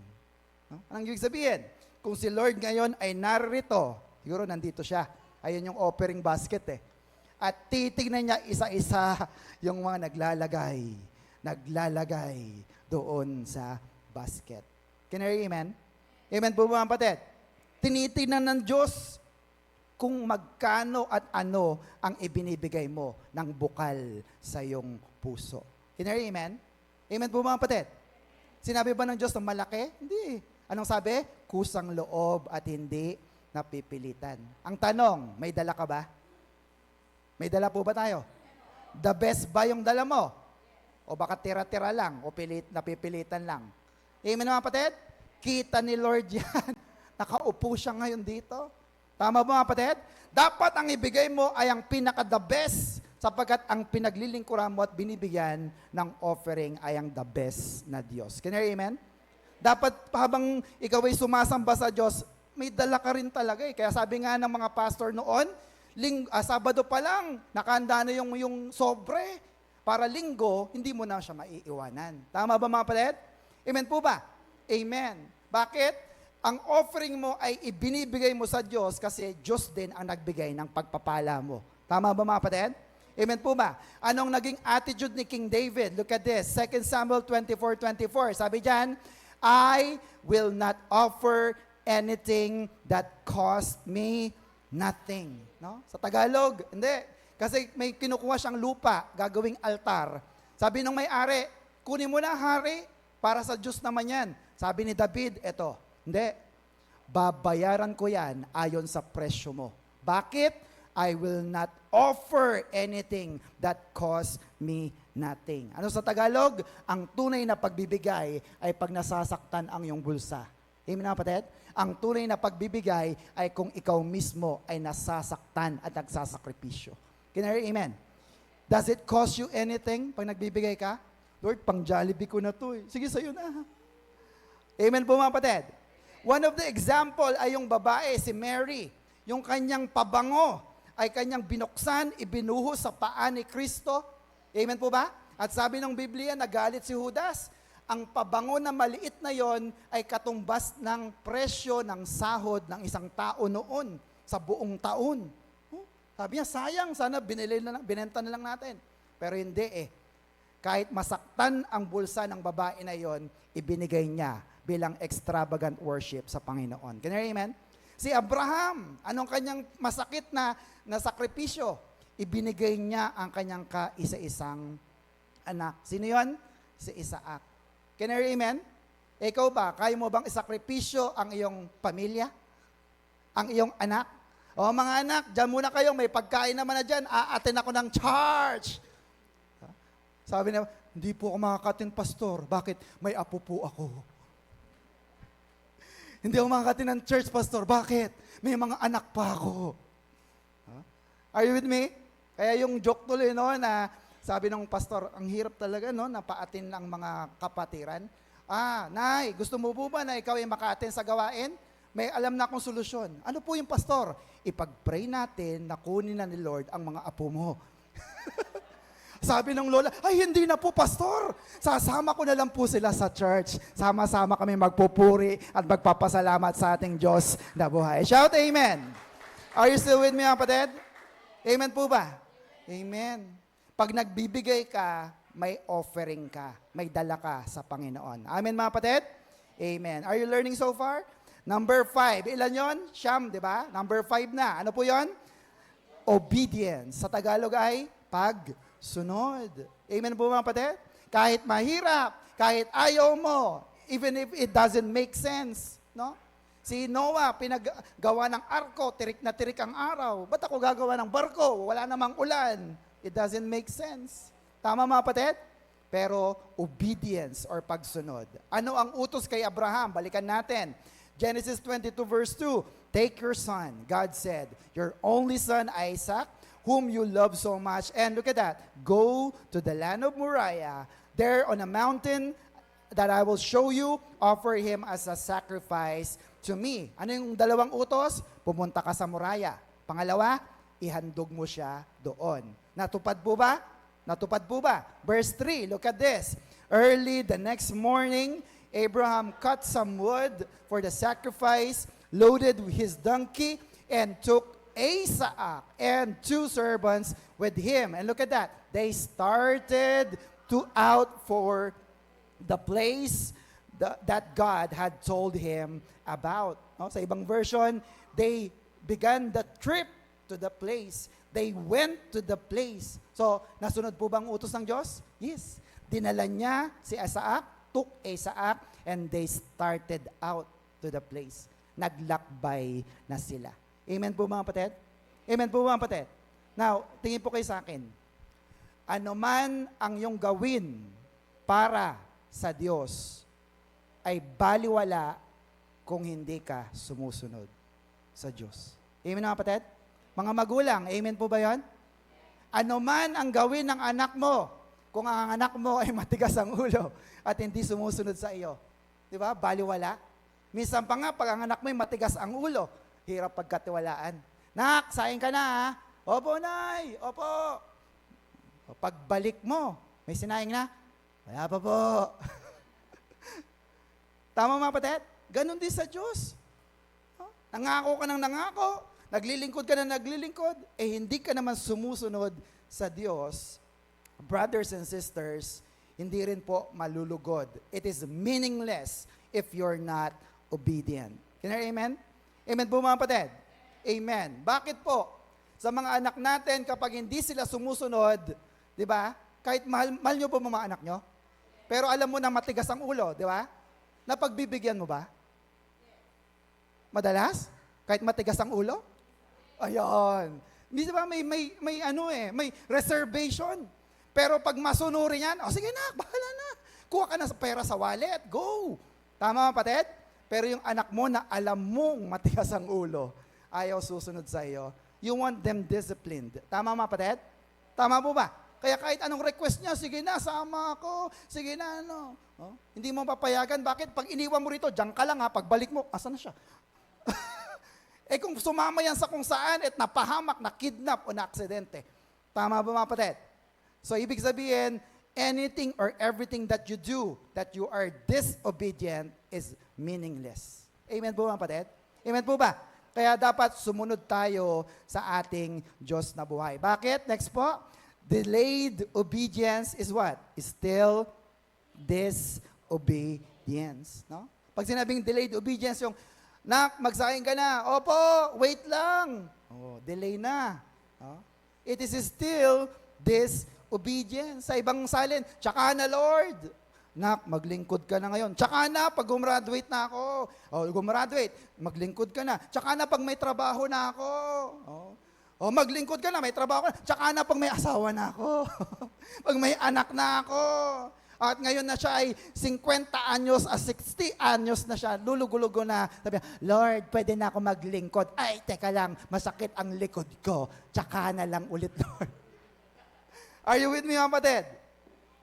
No? Anong ibig sabihin? Kung si Lord ngayon ay narito, siguro nandito siya. Ayun yung offering basket eh. At titignan niya isa-isa yung mga naglalagay doon sa basket. Can you hear amen? Amen po mga kapatid? Tinitignan ng Diyos kung magkano at ano ang ibinibigay mo ng bukal sa iyong puso. Can you hear amen? Amen po mga kapatid? Sinabi ba ng Diyos na malaki? Hindi. Anong sabi? Kusang loob at hindi napipilitan. Ang tanong, may dala ka ba? May dala po ba tayo? The best ba yung dala mo? O baka tira-tira lang, o napipilitan lang? Amen mga kapatid? Kita ni Lord yan. Nakaupo siya ngayon dito. Tama ba mga kapatid? Dapat ang ibigay mo ay ang pinaka-the best sapagkat ang pinaglilingkuran mo at binibigyan ng offering ay ang the best na Diyos. Can you hear amen? Dapat habang ikaw ay sumasamba sa Diyos, may dala ka rin talaga eh. Kaya sabi nga ng mga pastor noon, Sabado pa lang, nakahanda na yung sobre. Para linggo, hindi mo na siya maiiwanan. Tama ba mga kapatid? Amen po ba? Amen. Bakit? Ang offering mo ay ibinibigay mo sa Diyos kasi Diyos din ang nagbigay ng pagpapala mo. Tama ba mga kapatid? Amen po ba? Anong naging attitude ni King David? Look at this, 2 Samuel 24:24. Sabi diyan, I will not offer anything that cost me nothing. No? Sa Tagalog, hindi. Kasi may kinukuha siyang lupa, gagawing altar. Sabi ng may-ari, kunin mo na hari, para sa Diyos naman yan. Sabi ni David, eto, hindi. Babayaran ko yan ayon sa presyo mo. Bakit? I will not offer anything that cost me nothing. Ano sa Tagalog? Ang tunay na pagbibigay ay pag nasasaktan ang iyong bulsa. Amen na kapatid? Ang tunay na pagbibigay ay kung ikaw mismo ay nasasaktan at nagsasakripisyo. Can you hear amen? Does it cost you anything pag nagbibigay ka? Lord, pang Jollibee ko na to eh. Sige, sa'yo na. Amen po mga kapatid? One of the example ay yung babae, si Mary. Yung kanyang pabango ay kanyang binuksan, ibinuhos sa paa ni Kristo. Amen po ba? At sabi ng Biblia, nagalit si Judas. Ang pabango na maliit na yon ay katumbas ng presyo ng sahod ng isang tao noon sa buong taon. Sabi niya, sayang, sana binenta na lang natin. Pero hindi eh. kahit masaktan ang bulsa ng babae na yon, ibinigay niya bilang extravagant worship sa Panginoon. Can you hear amen? Si Abraham, anong kanyang masakit na sakripisyo? Ibinigay niya ang kanyang kaisa-isang anak. Sino yon? Si Isaac. Can you hear amen? Ikaw ba, kaya mo bang isakripisyo ang iyong pamilya? Ang iyong anak? O mga anak, dyan muna kayo, may pagkain naman na dyan, aatin ako ng church. Sabi niya, hindi po ako makakatin, pastor. Bakit? May apo po ako. Hindi ako makakatin ng church, pastor. Bakit? May mga anak pa ako. Are you with me? Kaya yung joke tuloy, no, na sabi ng pastor, ang hirap talaga, no, na paatin ang mga kapatiran. Nay, gusto mo po ba na ikaw ay makaatin sa gawain? May alam na akong solusyon. Ano po yung pastor? Ipag-pray natin na kunin na ni Lord ang mga apo mo. Sabi ng lola, ay hindi na po pastor. Sasama ko na lang po sila sa church. Sama-sama kami magpupuri at magpapasalamat sa ating Diyos na buhay. Shout amen. Are you still with me, mga kapatid? Amen po ba? Amen. Pag nagbibigay ka, may offering ka. May dala ka sa Panginoon. Amen, mga kapatid? Amen. Are you learning so far? Number 5. Ilan yon? Siyam, di ba? Number 5 na. Ano po yon? Obedience. Sa Tagalog ay pagsunod. Amen po, mga kapatid? Kahit mahirap, kahit ayaw mo, even if it doesn't make sense, no? Si Noah, pinaggawa ng arko, tirik na tirik ang araw. Ba't ako gagawa ng barko? Wala namang ulan. It doesn't make sense. Tama, mga kapatid? Pero obedience or pagsunod. Ano ang utos kay Abraham? Balikan natin. Genesis 22 verse 2, take your son, God said, your only son Isaac, whom you love so much. And look at that, go to the land of Moriah, there on a mountain that I will show you, offer him as a sacrifice to me. Ano yung dalawang utos? Pumunta ka sa Moriah. Pangalawa, ihandog mo siya doon. Natupad po ba? Natupad po ba? Verse 3, look at this. Early the next morning, Abraham cut some wood for the sacrifice, loaded his donkey, and took Isaac and 2 servants with him. And look at that. They started out for the place that God had told him about. No? Sa ibang version, they began the trip to the place. They went to the place. So, nasunod po bang utos ng Diyos? Yes. Dinala niya si Isaac, took Isaac, and they started out to the place. Naglakbay na sila. Amen po, mga kapatid? Amen po, mga kapatid? Now, tingin po kayo sa akin. Ano man ang iyong gawin para sa Diyos ay baliwala kung hindi ka sumusunod sa Diyos. Amen, mga kapatid? Mga magulang, amen po ba yan? Ano man ang gawin ng anak mo, kung ang anak mo ay matigas ang ulo at hindi sumusunod sa iyo. Di ba? Baliwala. Minsan pa nga, pag ang anak mo ay matigas ang ulo, hirap pagkatiwalaan. Nak, sayang ka na ha? Opo, Nay. Opo. Pagbalik mo, may sinayang na? Wala pa po. Tama, mga kapatid? Ganon din sa Diyos. Nangako ka ng nangako, naglilingkod ka na naglilingkod, hindi ka naman sumusunod sa Diyos. Brothers and sisters, hindi rin po malulugod. It is meaningless if you're not obedient. Can you hear amen? Amen po, mga kapatid? Amen. Bakit po? Sa mga anak natin, kapag hindi sila sumusunod, di ba? Kahit mahal nyo po mga anak nyo, pero alam mo na matigas ang ulo, di ba? Napagbibigyan mo ba? Madalas? Kahit matigas ang ulo? Ayan. Di ba may reservation. Pero pag masunurin yan, sige na, bahala na. Kuha ka na sa pera sa wallet, go. Tama, kapatid? Pero yung anak mo na alam mong matigas ang ulo, ayaw susunod sa iyo, you want them disciplined. Tama, kapatid? Tama po ba? Kaya kahit anong request niya, sige na, sama ako, sige na, ano. Oh? Hindi mo papayagan. Bakit? Pag iniwan mo rito, diyan ka lang ha, pagbalik mo, asan na siya? Kung sumama yan sa kung saan at napahamak, na-kidnap o na-aksidente. Tama ba, mga kapatid? So, ibig sabihin, anything or everything that you do, that you are disobedient, is meaningless. Amen po, mga kapatid? Amen po ba? Kaya dapat sumunod tayo sa ating Diyos na buhay. Bakit? Next po. Delayed obedience is what? Is still disobedience. No? Pag sinabing delayed obedience, yung, nak, magsaing ka na. Opo, wait lang. Oh, delay na. No? It is still disobedience. Sa ibang salin, tsaka na Lord. Nak, maglingkod ka na ngayon. Tsaka na pag gumraduate na ako. Gumraduate, maglingkod ka na. Tsaka na pag may trabaho na ako. Maglingkod ka na, may trabaho ka na. Tsaka na pag may asawa na ako. Pag may anak na ako. At ngayon na siya ay 50 anyos, 60 anyos na siya, lulugulugo na. Sabi niya, Lord, pwede na ako maglingkod. Ay, teka lang, masakit ang likod ko. Tsaka na lang ulit, Lord. Are you with me, mga kapatid?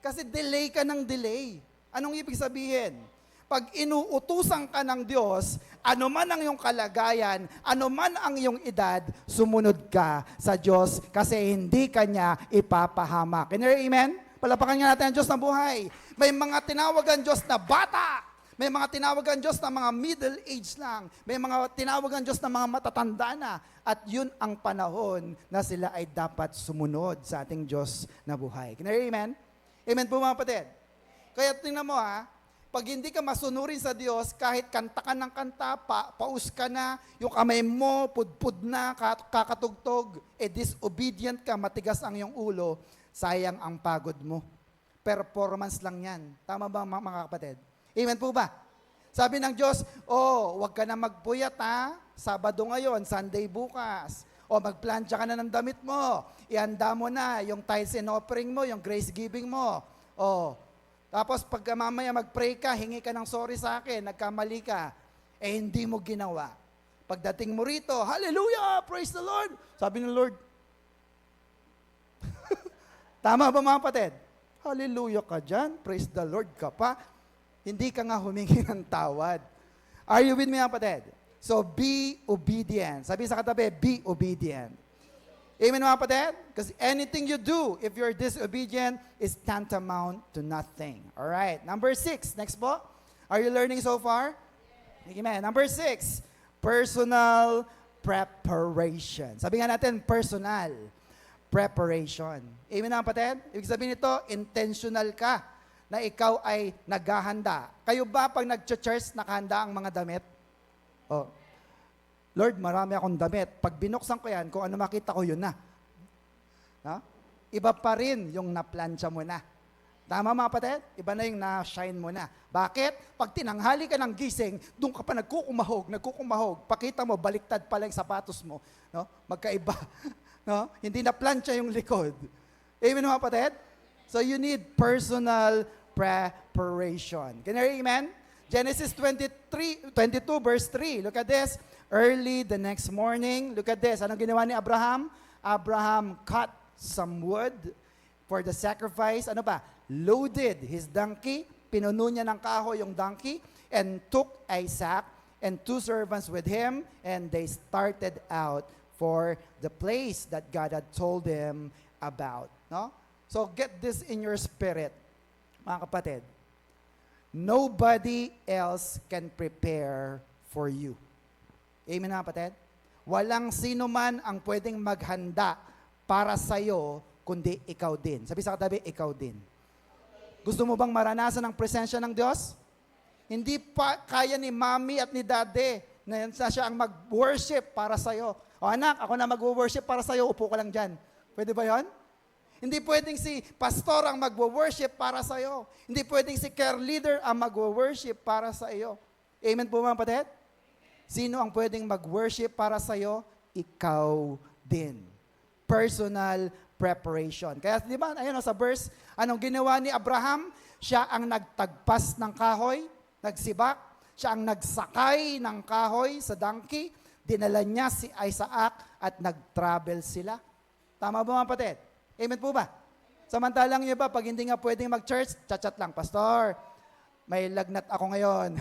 Kasi delay ka ng delay. Anong ibig sabihin? Pag inuutusan ka ng Diyos, ano man ang iyong kalagayan, ano man ang iyong edad, sumunod ka sa Diyos kasi hindi ka niya ipapahamak. Can you hear amen? Palapakan nga natin ang Diyos na buhay. May mga tinawagan Diyos na bata. May mga tinawagan Diyos na mga middle age lang. May mga tinawagan Diyos na mga matatanda na. At yun ang panahon na sila ay dapat sumunod sa ating Diyos na buhay. Can you hear amen? Amen po mga kapatid. Kaya tingnan mo pag hindi ka masunurin sa Diyos, kahit kanta ka ng kanta, paus ka na, yung kamay mo, pudpud na, kakatugtog, disobedient ka, matigas ang iyong ulo, sayang ang pagod mo. Performance lang yan. Tama ba mga kapatid? Amen po ba? Sabi ng Diyos, wag ka na magpuyat Sabado ngayon, Sunday bukas. Magplantsa ka na ng damit mo. Ihanda mo na yung tithes and offering mo, yung grace giving mo. Tapos pag mamaya mag-pray ka, hingi ka ng sorry sa akin, nagkamali ka, hindi mo ginawa. Pagdating mo rito, hallelujah, praise the Lord. Sabi ng Lord, tama ba mga kapatid? Hallelujah ka dyan, praise the Lord ka pa. Hindi ka nga humingi ng tawad. Are you with me mga kapatid? So be obedient. Sabi sa katabi, be obedient. Amen mga kapatid? Because anything you do, if you're disobedient, is tantamount to nothing. Alright, number 6. Next po. Are you learning so far? Amen. Number 6, personal preparation. Sabi nga natin, personal preparation. Amen mga kapatid? Ibig sabihin nito, intentional ka na ikaw ay naghahanda. Kayo ba pag nag-church, nakahanda ang mga damit? Lord, marami akong damit. Pag binuksan ko yan, kung ano makita ko, yun na. Iba pa rin yung naplansya mo na. Tama mga kapatid? Iba na yung na-shine mo na. Bakit? Pag tinanghali ka ng gising, doon ka pa nagkukumahog. Pakita mo, baliktad pala yung sapatos mo. No? Magkaiba. No? Hindi na-plansya yung likod. Amen mga kapatid? So you need personal preparation. Can you hear amen? Genesis 22 verse 3. Look at this. Early the next morning, look at this. Anong ginawa ni Abraham? Abraham cut some wood for the sacrifice. Ano ba? Loaded his donkey. Pinuno niya ng kahoy yung donkey and took Isaac and 2 servants with him and they started out for the place that God had told them about. No? So get this in your spirit, mga kapatid. Nobody else can prepare for you. Amen mga kapatid? Walang sino man ang pwedeng maghanda para sa'yo, kundi ikaw din. Sabi sa katabi, ikaw din. Gusto mo bang maranasan ang presensya ng Diyos? Hindi pa kaya ni Mami at ni Daddy na siya ang mag-worship para sa'yo. Anak, ako na mag-worship para sa'yo, upo ka lang dyan. Pwede ba yon? Hindi pwedeng si pastor ang mag-worship para sa'yo. Hindi pwedeng si care leader ang mag-worship para sa iyo. Amen po mga kapatid? Sino ang pwedeng mag-worship para sa'yo? Ikaw din. Personal preparation. Kaya di ba, ayun sa verse, anong ginawa ni Abraham? Siya ang nagtagpas ng kahoy, nagsibak. Siya ang nagsakay ng kahoy sa donkey. Dinala niya si Isaac at nag-travel sila. Tama ba mga kapatid? Amen po ba? Samantalang niyo ba, pag hindi nga pwedeng mag-church, chat-chat lang, Pastor, may lagnat ako ngayon.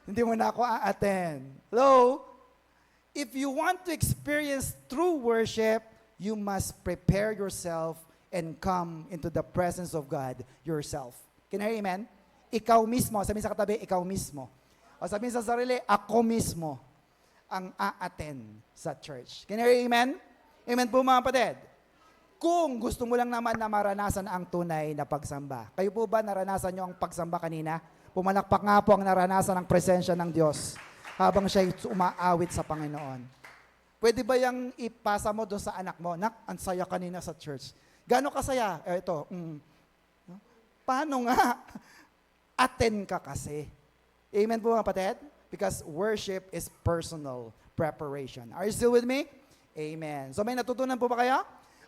Hindi mo na ako a-attend. Hello? If you want to experience true worship, you must prepare yourself and come into the presence of God yourself. Can you hear amen? Ikaw mismo, sabihin sa katabi, ikaw mismo. O sabihin sa sarili, ako mismo ang a-attend sa church. Can you hear amen? Amen po mga kapatid. Kung gusto mo lang naman na maranasan ang tunay na pagsamba. Kayo po ba naranasan nyo ang pagsamba kanina? Pumalakpak nga po ang naranasan ng presensya ng Diyos habang siya'y umaawit sa Panginoon. Pwede ba yung ipasa mo doon sa anak mo? Nak, ang saya kanina sa church. Gano'ng kasaya? Ito. Paano nga? Attend ka kasi. Amen po mga kapatid? Because worship is personal preparation. Are you still with me? Amen. So may natutunan po ba kayo?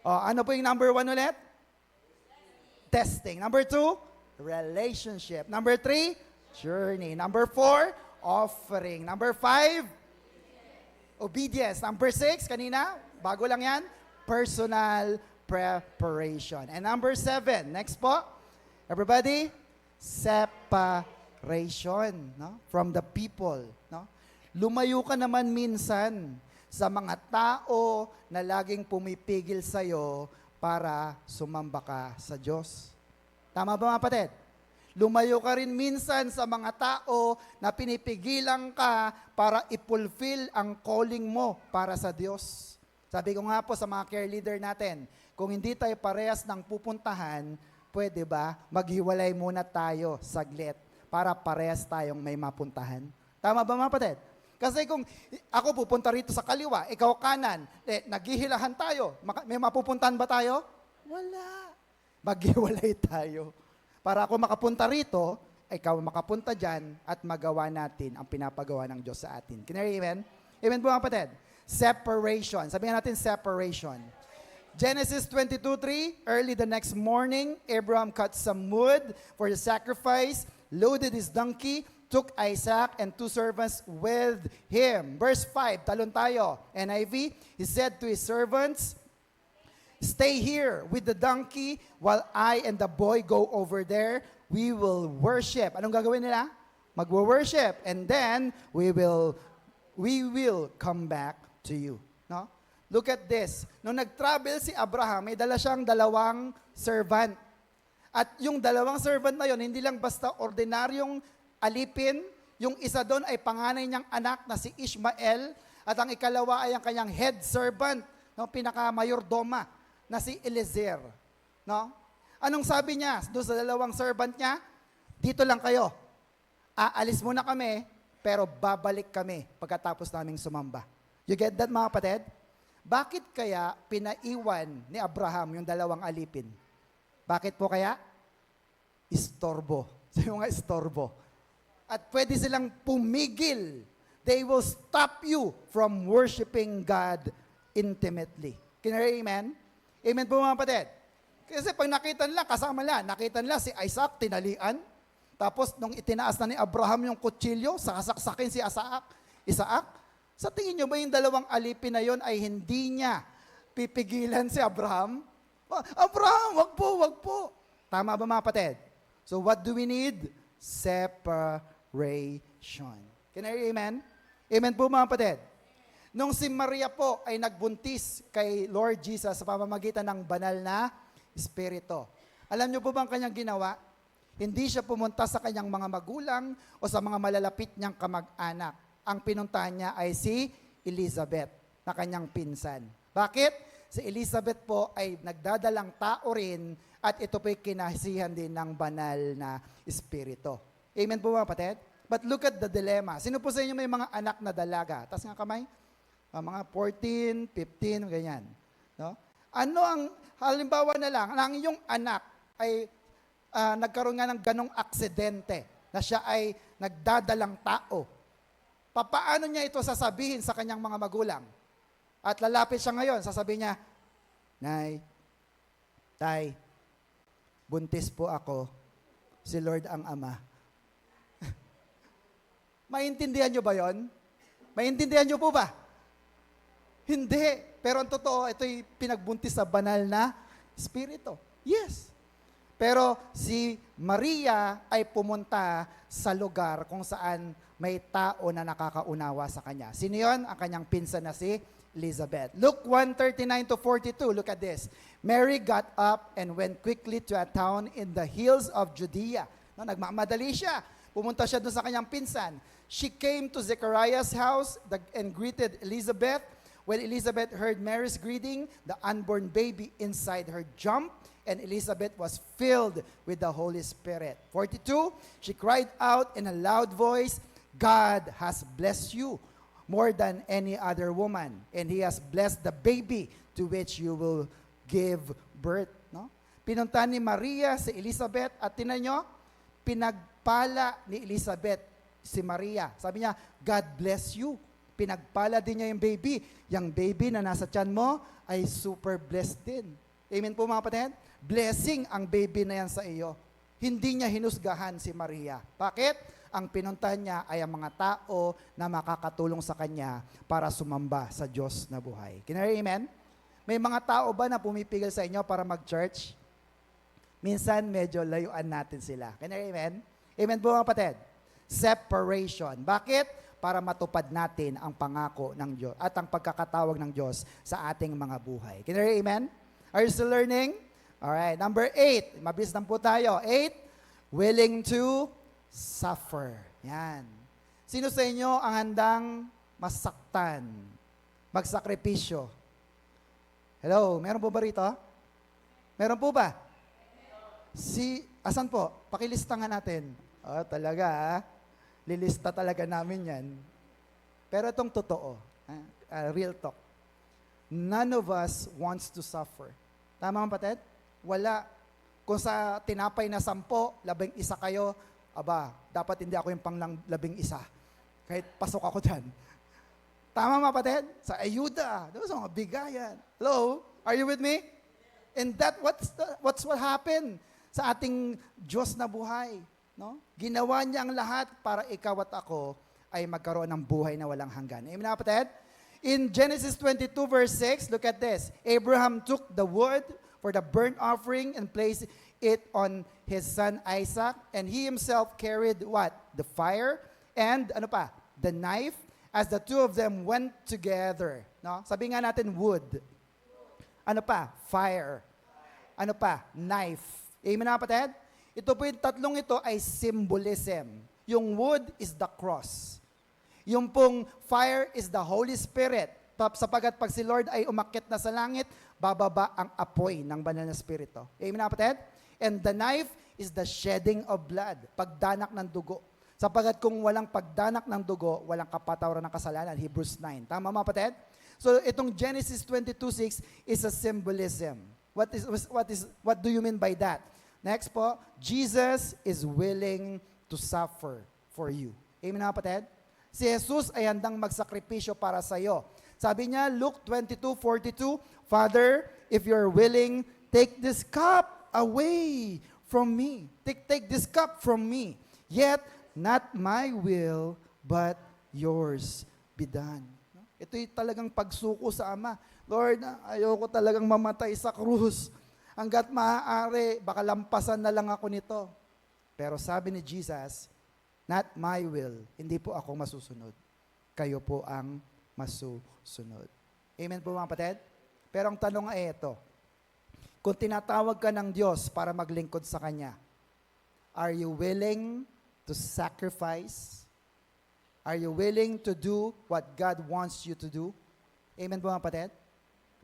Ano po yung number 1 ulit? Testing. Number 2, relationship. Number 3, journey. Number 4, offering. Number 5, obedience. Number 6, kanina, bago lang yan, personal preparation. And number 7, next po, everybody, separation, no? From the people. No? Lumayo ka naman minsan sa mga tao na laging pumipigil sa'yo para sumamba ka sa Diyos. Tama ba mga kapatid? Lumayo ka rin minsan sa mga tao na pinipigilan ka para i-fulfill ang calling mo para sa Diyos. Sabi ko nga po sa mga care leader natin, kung hindi tayo parehas ng pupuntahan, pwede ba maghiwalay muna tayo saglit para parehas tayong may mapuntahan? Tama ba mga kapatid? Kasi kung ako pupunta rito sa kaliwa, ikaw kanan, naghihilahan tayo. May mapupuntahan ba tayo? Wala. Maghiwalay tayo. Para ako makapunta rito, ikaw makapunta dyan at magawa natin ang pinapagawa ng Diyos sa atin. Can you hear amen? Amen po mga kapatid? Separation. Sabihin natin separation. Genesis 22:3, early the next morning, Abraham cut some wood for the sacrifice, loaded his donkey, took Isaac and 2 servants with him. Verse 5, talon tayo. NIV, he said to his servants, stay here with the donkey while I and the boy go over there. We will worship. Anong gagawin nila? Magwo-worship. And then, we will come back to you. No? Look at this. Nung nag-travel si Abraham, may dala siyang 2 servant. At yung 2 servant na yon, hindi lang basta ordinaryong alipin, yung isa doon ay panganay niyang anak na si Ishmael, at ang ikalawa ay ang kanyang head servant, no, pinaka-mayordoma, na si Eliezer. No? Anong sabi niya doon sa 2 servant niya? Dito lang kayo. Aalis muna kami, pero babalik kami pagkatapos naming sumamba. You get that mga kapatid? Bakit kaya pinaiwan ni Abraham yung 2 alipin? Bakit po kaya? Istorbo. Sabi mo nga, istorbo. At pwede silang pumigil. They will stop you from worshiping God intimately. Can you hear amen? Amen po mga kapatid. Kasi pag nakita nila, kasama nila, nakita nila si Isaac, tinalian. Tapos nung itinaas na ni Abraham yung kutsilyo, saksakin si Isaac, sa tingin nyo ba yung 2 alipin na yon ay hindi niya pipigilan si Abraham? Abraham, wag po. Tama ba mga kapatid? So what do we need? Separation. Can I hear amen? Amen po mga kapatid. Nung si Maria po ay nagbuntis kay Lord Jesus sa pamamagitan ng banal na Espiritu. Alam niyo po ba ang kanyang ginawa? Hindi siya pumunta sa kanyang mga magulang o sa mga malalapit niyang kamag-anak. Ang pinuntahan niya ay si Elizabeth na kanyang pinsan. Bakit? Si Elizabeth po ay nagdadalang tao rin at ito po'y kinasihan din ng banal na Espiritu. Amen po mga kapatid? But look at the dilemma. Sino po sa inyo may mga anak na dalaga? Taas nga kamay. Mga 14, 15, ganyan. No? Ano ang, halimbawa na lang, ang iyong anak ay nagkaroon nga ng ganong aksidente na siya ay nagdadalang tao. Papaano niya ito sasabihin sa kanyang mga magulang? At lalapit siya ngayon, sasabihin niya, Nay, Tay, buntis po ako, si Lord ang Ama. Maintindihan niyo ba yon? Maintindihan niyo po ba? Hindi. Pero ang totoo, ito'y pinagbuntis sa banal na Espiritu. Yes. Pero si Maria ay pumunta sa lugar kung saan may tao na nakakaunawa sa kanya. Sino yun? Ang kanyang pinsan na si Elizabeth. Luke 1:39-42, look at this. Mary got up and went quickly to a town in the hills of Judea. No, nagmamadali siya. Pumunta siya doon sa kanyang pinsan. She came to Zechariah's house and greeted Elizabeth. When Elizabeth heard Mary's greeting, the unborn baby inside her jumped, and Elizabeth was filled with the Holy Spirit. 42, she cried out in a loud voice, God has blessed you more than any other woman, and He has blessed the baby to which you will give birth. No? Pinuntahan ni Maria si Elizabeth at tinan nyo, pinagpala ni Elizabeth si Maria. Sabi niya, God bless you. Pinagpala din niya yung baby. Yung baby na nasa tiyan mo ay super blessed din. Amen po mga kapatid? Blessing ang baby na yan sa iyo. Hindi niya hinusgahan si Maria. Bakit? Ang pinuntahan niya ay ang mga tao na makakatulong sa kanya para sumamba sa Diyos na buhay. Kinari, amen? May mga tao ba na pumipigil sa inyo para mag-church? Minsan, medyo layuan natin sila. Kinari, amen? Amen po mga kapatid? Separation. Bakit? Para matupad natin ang pangako ng Diyos at ang pagkakatawag ng Diyos sa ating mga buhay. Kinari, amen? Are you still learning? Alright, number 8. Mabilis lang po tayo. 8, willing to suffer. Yan. Sino sa inyo ang handang masaktan, magsakripisyo? Hello, meron po ba rito? Meron po ba? Asan po? Pakilista nga natin. Oh, talaga ah. Lilista talaga namin yan. Pero itong totoo, real talk. None of us wants to suffer. Tama mga patid? Wala. Kung sa tinapay na 10, 11 kayo, aba, dapat hindi ako yung pang 11. Kahit pasok ako dyan. Tama mga patid? Sa ayuda, sa mga bigayan. Hello? Are you with me? And what's what happened sa ating Diyos na buhay? No? Ginawa niya ang lahat para ikaw at ako ay magkaroon ng buhay na walang hanggan. Amen mga patid? In Genesis 22 verse 6, look at this. Abraham took the wood for the burnt offering and placed it on his son Isaac, and he himself carried what? The fire and ano pa? The knife, as the two of them went together. No? Sabi nga natin wood. Ano pa? Fire. Ano pa? Knife. Amen na kapatid? Ito po yung tatlong ito ay symbolism. Yung wood is the cross. Yung pong fire is the Holy Spirit. Sapagat pag si Lord ay umakyat na sa langit, bababa ang apoy ng banal na Espiritu. Amen na kapatid? And the knife is the shedding of blood, pagdanak ng dugo. Sapagat kung walang pagdanak ng dugo, walang kapatawaran ng kasalanan. Hebrews 9. Tama mga kapatid? So itong Genesis 22:6 is a symbolism. What do you mean by that? Next po, Jesus is willing to suffer for you. Amen mga kapatid? Si Jesus ay handang magsakripisyo para sa iyo. Sabi niya, Luke 22:42, Father, if you're willing, take this cup away from me. Take this cup from me. Yet, not my will, but yours be done. Ito'y talagang pagsuko sa Ama. Lord, ayoko talagang mamatay sa krus. Hanggat maaari, baka lampasan na lang ako nito. Pero sabi ni Jesus, not my will, hindi po ako masusunod. Kayo po ang masusunod. Amen po mga kapatid? Pero ang tanong ay ito, kung tinatawag ka ng Diyos para maglingkod sa Kanya, are you willing to sacrifice? Are you willing to do what God wants you to do? Amen po mga kapatid?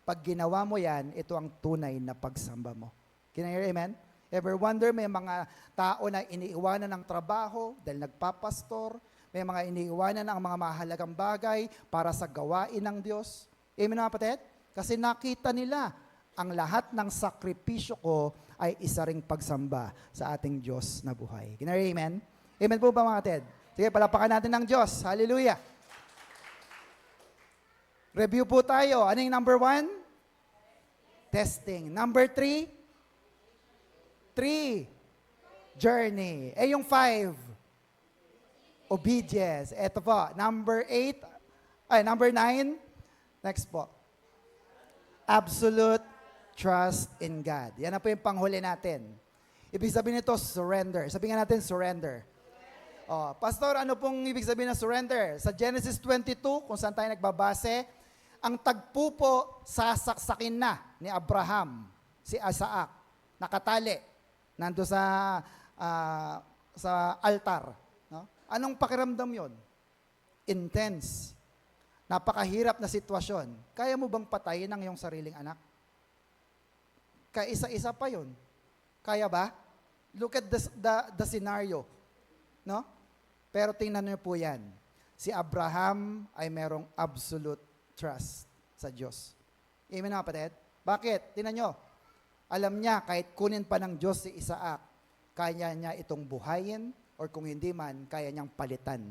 Pag ginawa mo yan, ito ang tunay na pagsamba mo. Can I hear amen? Ever wonder, may mga tao na iniiwanan ng trabaho dahil nagpapastor, may mga iniiwanan ang mga mahalagang bagay para sa gawain ng Diyos. Amen mga kapatid? Kasi nakita nila, ang lahat ng sakripisyo ko ay isa ring pagsamba sa ating Diyos na buhay. Can I hear amen? Amen po ba mga kapatid? Sige, palapakan natin ng Diyos. Hallelujah! Review po tayo. Ano yung number 1? Testing. Number 3? 3. Journey. Eh, yung 5? Obedience. Ito po. Number 8. Number 9? Next po. Absolute trust in God. Yan na po yung panghuli natin. Ibig sabihin nito, surrender. Sabihin nga natin, surrender. Oh, Pastor, ano pong ibig sabihin ng surrender? Sa Genesis 22, kung saan tayo nagbabase, ang tagpo po sasaksakin na ni Abraham, si Isaac, nakatali, nando sa altar. No? Anong pakiramdam yon? Intense. napakahirap na sitwasyon, kaya mo bang patayin ang iyong sariling anak? Kaisa-isa pa yun. Kaya ba? Look at the scenario. No? Pero tingnan niyo po yan. Si Abraham ay merong absolute trust sa Diyos. Amen mga kapatid? Bakit? Tingnan nyo. Alam niya, kahit kunin pa ng Diyos si Isaac, kaya niya itong buhayin, or kung hindi man, kaya niyang palitan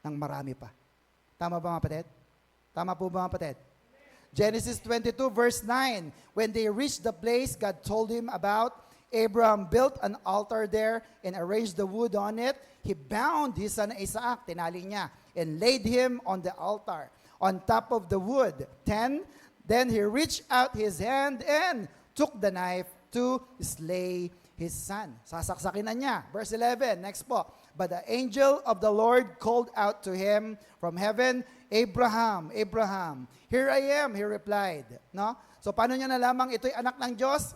ng marami pa. Tama ba mga kapatid? Tama po ba mga kapatid? Genesis 22 verse 9, when they reached the place God told him about, Abraham built an altar there and arranged the wood on it. He bound his son Isaac, tinali niya, and laid him on the altar, on top of the wood. 10, then he reached out his hand and took the knife to slay his son. Sasaksakin na niya. Verse 11, next po. But the angel of the Lord called out to him from heaven, Abraham, Abraham. Here I am, he replied. No? So paano niya nalamang ito'y anak ng Diyos?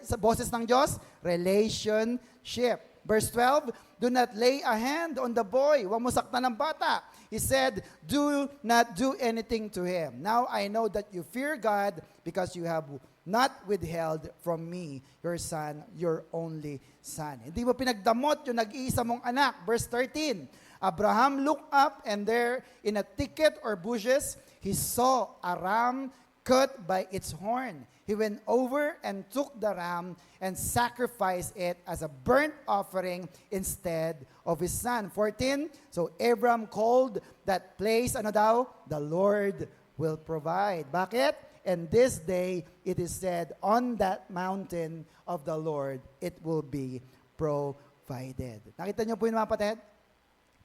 Sa boses ng Diyos, relationship. Verse 12, do not lay a hand on the boy. Huwag mo saktan ng bata. He said, do not do anything to him. Now I know that you fear God because you have not withheld from me your son, your only son. Hindi mo pinagdamot yung nag-iisa mong anak. Verse 13, Abraham looked up and there in a thicket or bushes, he saw a ram cut by its horn. He went over and took the ram and sacrificed it as a burnt offering instead of his son. 14, so Abraham called that place, ano daw? The Lord will provide. Bakit? And this day, it is said, on that mountain of the Lord, it will be provided. Nakita niyo po yun mga kapatid?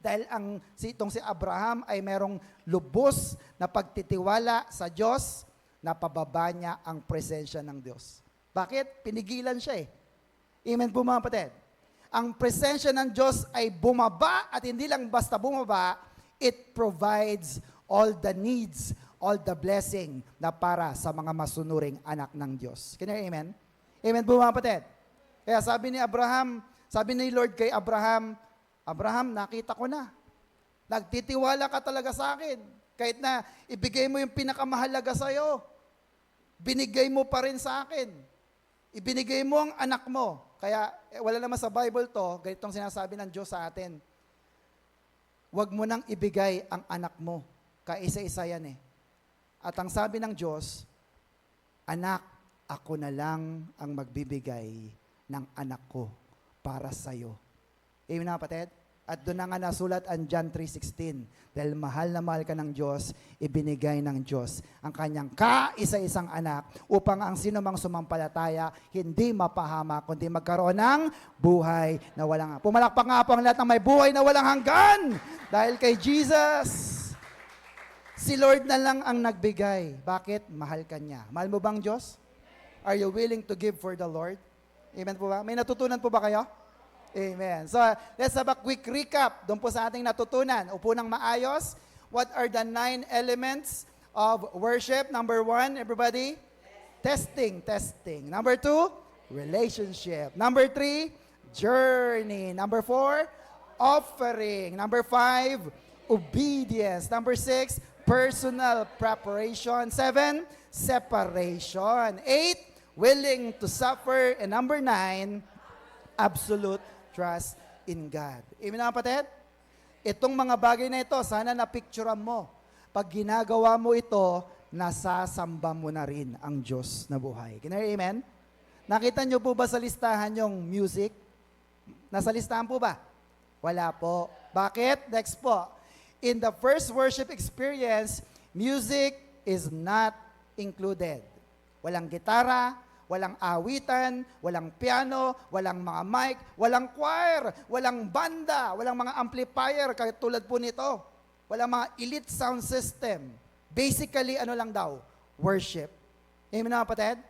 Dahil itong si Abraham ay merong lubos na pagtitiwala sa Diyos, napababa niya ang presensya ng Diyos. Bakit? Pinigilan siya eh. Amen po mga kapatid. Ang presensya ng Diyos ay bumaba at hindi lang basta bumaba, it provides all the needs, all the blessing na para sa mga masunuring anak ng Diyos. Can you hear amen? Amen po mga kapatid. Kaya sabi ni Lord kay Abraham, Abraham, nakita ko na. Nagtitiwala ka talaga sa akin. Kahit na ibigay mo yung pinakamahalaga sa'yo, binigay mo pa rin sa akin. Ibinigay mo ang anak mo. Kaya wala naman sa Bible to, ganitong sinasabi ng Diyos sa atin. Huwag mo nang ibigay ang anak mo. Kaisa-isa yan eh. At ang sabi ng Diyos, anak, ako na lang ang magbibigay ng anak ko para sa'yo. Amen na kapatid? At doon na nga nasulat ang John 3:16. Dahil mahal na mahal ka ng Diyos, ibinigay ng Diyos ang kanyang kaisa-isang anak upang ang sino mang sumampalataya hindi mapahama, kundi magkaroon ng buhay na walang hanggan. Pumalakpak nga po ang lahat ng may buhay na walang hanggan. Dahil kay Jesus, si Lord na lang ang nagbigay. Bakit? Mahal ka niya. Mahal mo bang Diyos? Are you willing to give for the Lord? Amen po ba? May natutunan po ba kayo? Amen. So, let's have a quick recap doon po sa ating natutunan. Upo ng maayos. What are the 9 elements of worship? Number 1, everybody? Testing. Number 2, relationship. Number 3, journey. Number 4, offering. Number 5, obedience. Number 6, personal preparation. 7, separation. 8, willing to suffer. And number 9, absolute trust in God. Amen na kapatid? Itong mga bagay na ito, sana napicturean mo. Pag ginagawa mo ito, nasasamba mo na rin ang Diyos na buhay. Can you hear amen? Nakita nyo po ba sa listahan yung music? Nasa listahan po ba? Wala po. Bakit? Next po. In the first worship experience, music is not included. Walang gitara, walang awitan, walang piano, walang mga mic, walang choir, walang banda, walang mga amplifier, katulad po nito. Walang mga elite sound system. Basically, ano lang daw? Worship. Amen na kapatid?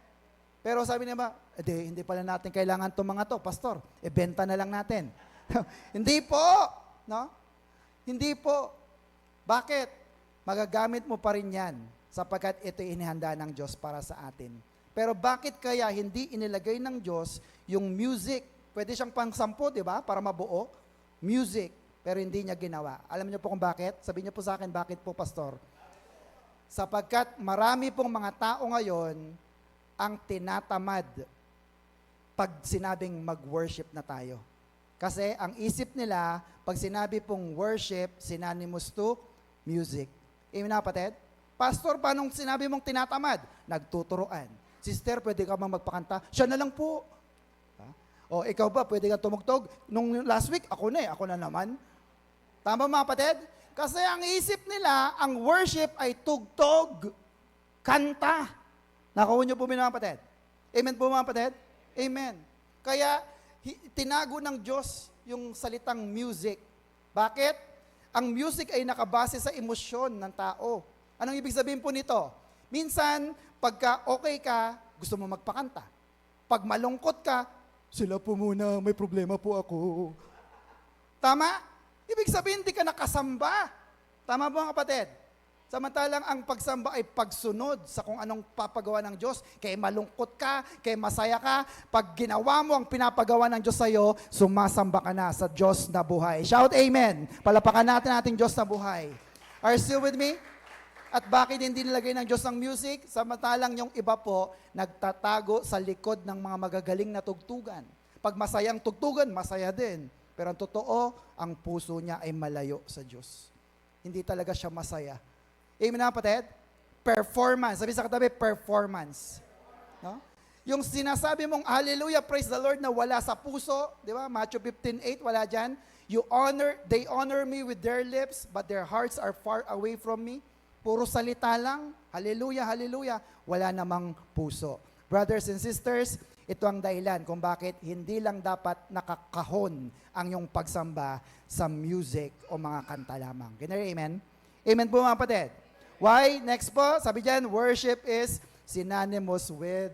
Pero sabi niya ba, hindi pala natin kailangan itong mga to, pastor. Benta na lang natin. Hindi po. No? Hindi po. Bakit? Magagamit mo pa rin yan sapagkat ito inihanda ng Diyos para sa atin. Pero bakit kaya hindi inilagay ng Diyos yung music? Pwede siyang pang-sampo, di ba? Para mabuo. Music. pero hindi niya ginawa. Alam niyo po kung bakit? Sabihin niyo po sa akin, bakit po, Pastor? Sapagkat marami pong mga tao ngayon ang tinatamad pag sinabing mag-worship na tayo. Kasi ang isip nila, pag sinabi pong worship, synonymous to music. Amen na, kapatid? Pastor, paano sinabi mong tinatamad? Nagtuturoan. Sister, pwede ka bang magpakanta? Siya na lang po. Ha? O ikaw ba, pwede ka tumugtog? Nung last week, ako na naman. Tama mga kapatid? Kasi ang isip nila, ang worship ay tugtog, kanta. Nakuha niyo po mga kapatid? Amen po mga kapatid? Amen. Kaya, tinago ng Diyos yung salitang music. Bakit? Ang music ay nakabase sa emosyon ng tao. Anong ibig sabihin po nito? Minsan, pagka okay ka, gusto mo magpakanta. Pag malungkot ka, sila po muna, may problema po ako. Tama? Ibig sabihin, hindi ka nakasamba. Tama po mga kapatid? Samantalang ang pagsamba ay pagsunod sa kung anong papagawa ng Diyos. Kaya malungkot ka, kaya masaya ka. Pag ginawa mo ang pinapagawa ng Diyos sa iyo, sumasamba ka na sa Diyos na buhay. Shout amen. Palapakan natin ating Diyos na buhay. Are you still with me? At bakit hindi nilagay ng Diyos ang music? Samantalang yung iba po, nagtatago sa likod ng mga magagaling na tugtugan. Pag masayang tugtugan, masaya din. Pero ang totoo, ang puso niya ay malayo sa Diyos. Hindi talaga siya masaya. Amen na, kapatid? Performance. Sabi sa katabi, performance. No? Yung sinasabi mong, hallelujah, praise the Lord, na wala sa puso, di ba? Matthew 15:8, wala dyan. They honor me with their lips, but their hearts are far away from me. Puro salita lang, hallelujah, hallelujah, wala namang puso. Brothers and sisters, ito ang dahilan kung bakit hindi lang dapat nakakahon ang iyong pagsamba sa music o mga kanta lamang. Can you amen? Amen po mga kapatid. Why? Next po, sabi dyan, worship is synonymous with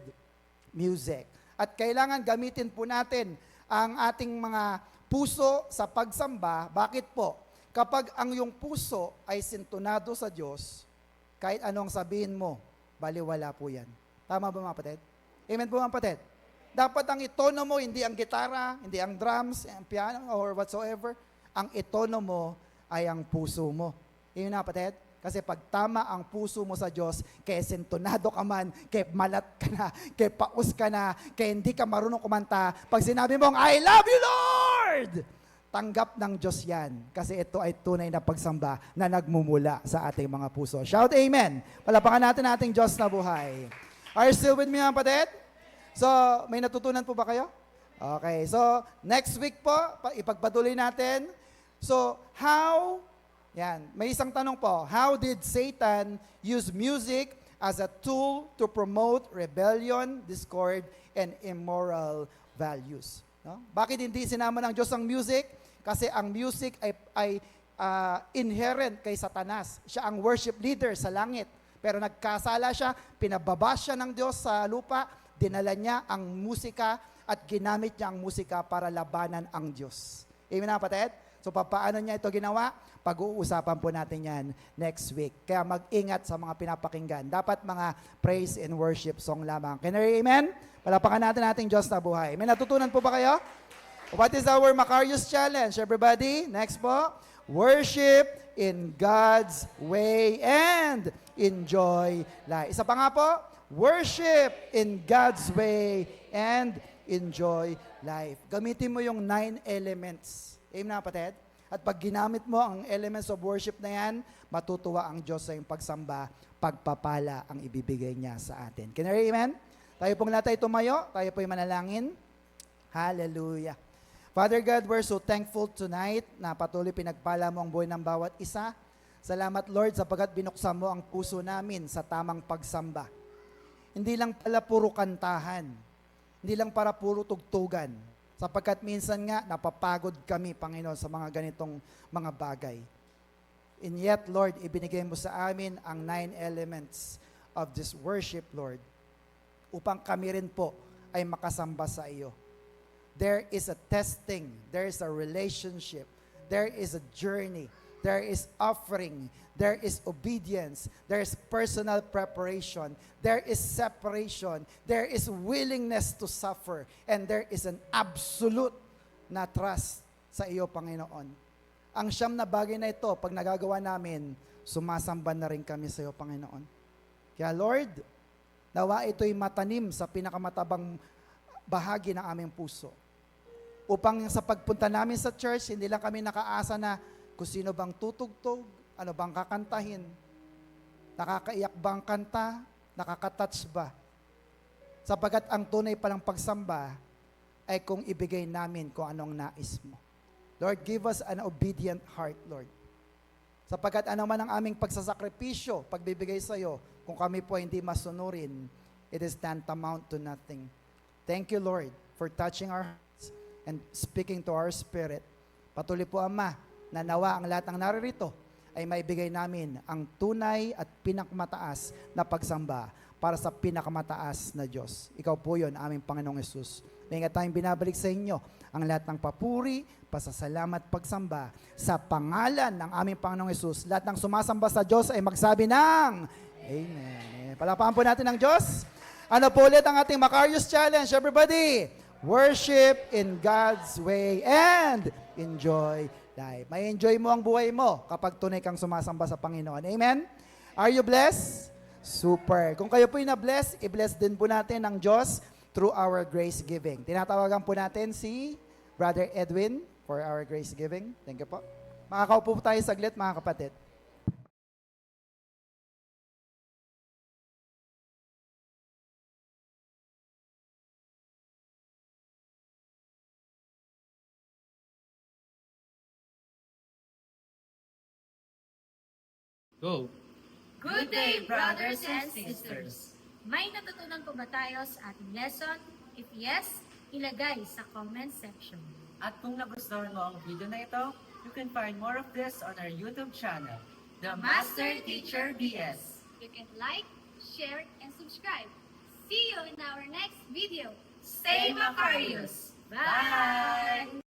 music. At kailangan gamitin po natin ang ating mga puso sa pagsamba. Bakit po? Kapag ang iyong puso ay sintonado sa Diyos, kahit anong sabihin mo, baliwala po yan. Tama ba mga kapatid? Amen po mga kapatid? Dapat ang itono mo, hindi ang gitara, hindi ang drums, ang piano, or whatsoever. Ang itono mo ay ang puso mo. Amen na kapatid? Kasi pag tama ang puso mo sa Diyos, kaya sintonado ka man, kaya malat ka na, kaya paus ka na, kaya hindi ka marunong kumanta, pag sinabi mong, I love you, Lord! Tanggap ng Diyos yan. Kasi ito ay tunay na pagsamba na nagmumula sa ating mga puso. Shout amen! Palapakan natin ating Diyos na buhay. Are you still with me mga kapatid? So, may natutunan po ba kayo? Okay, so next week po, ipagpatuloy natin. So, may isang tanong po, how did Satan use music as a tool to promote rebellion, discord, and immoral values? No? Bakit hindi sinama ng Diyos ang music? Kasi ang music ay inherent kay Satanas. Siya ang worship leader sa langit. Pero nagkasala siya, pinababa siya ng Diyos sa lupa, dinala niya ang musika at ginamit niya ang musika para labanan ang Diyos. Amen na kapatid? So paano niya ito ginawa? Pag-uusapan po natin yan next week. Kaya mag-ingat sa mga pinapakinggan. Dapat mga praise and worship song lamang. Can you amen? Palapakan natin ating Diyos na buhay. May natutunan po ba kayo? What is our Macarius Challenge? Everybody, next po. Worship in God's way and enjoy life. Isa pa nga po, worship in God's way and enjoy life. Gamitin mo yung 9 elements. Amen na kapatid? At pag ginamit mo ang elements of worship na yan, matutuwa ang Diyos sa iyong pagsamba, pagpapala ang ibibigay niya sa atin. Can you amen? Tayo pong lahat ay tumayo, tayo po'y manalangin. Hallelujah. Father God, we're so thankful tonight na patuloy pinagpala mo ang buhay ng bawat isa. Salamat Lord sapagkat binuksan mo ang puso namin sa tamang pagsamba. Hindi lang pala puro kantahan, hindi lang para puro tugtugan, sapagkat minsan nga napapagod kami, Panginoon, sa mga ganitong mga bagay. And yet, Lord, ibinigay mo sa amin ang 9 elements of this worship, Lord, upang kami rin po ay makasamba sa iyo. There is a testing, there is a relationship, there is a journey, there is offering, there is obedience, there is personal preparation, there is separation, there is willingness to suffer, and there is an absolute na trust sa iyo, Panginoon. ang siyam na bagay na ito, pag nagagawa namin, sumasamba na rin kami sa iyo, Panginoon. Kaya Lord, nawa ito'y matanim sa pinakamatabang bahagi ng aming puso. Upang sa pagpunta namin sa church, hindi lang kami nakaasa na kung sino bang tutugtog, ano bang kakantahin, nakakaiyak bang kanta, nakakatouch ba? Sapagat ang tunay palang pagsamba ay kung ibigay namin kung anong nais mo. Lord, give us an obedient heart, Lord. Sapagat ano man ang aming pagsasakripisyo, pagbibigay sa iyo, kung kami po hindi masunurin, it is tantamount to nothing. Thank you, Lord, for touching our hearts and speaking to our spirit. Patuloy po, Ama, na nawa ang lahat ng naririto ay maibigay namin ang tunay at pinakamataas na pagsamba para sa pinakamataas na Diyos. Ikaw po yun, aming Panginoong Yesus. May nga tayong binabalik sa inyo ang lahat ng papuri, pasasalamat, pagsamba sa pangalan ng aming Panginoong Yesus. Lahat ng sumasamba sa Diyos ay magsabi ng Amen. Palakpakan po natin ang Diyos. Ano po ulit ang ating Macarius Challenge? Everybody, worship in God's way and enjoy life. May enjoy mo ang buhay mo kapag tunay kang sumasamba sa Panginoon. Amen? Are you blessed? Super. Kung kayo po'y na-bless, i-bless din po natin ng Diyos through our grace giving. Tinatawagan po natin si Brother Edwin for our grace giving. Thank you po. Makakaupo po tayo saglit, mga kapatid. Go! Good day, brothers and sisters! May natutunan po ba tayo sa ating lesson? If yes, ilagay sa comment section. At kung nagustuhan mo ang video na ito, you can find more of this on our YouTube channel, The Master Teacher BS. You can like, share, and subscribe. See you in our next video. Stay Macarius! Bye!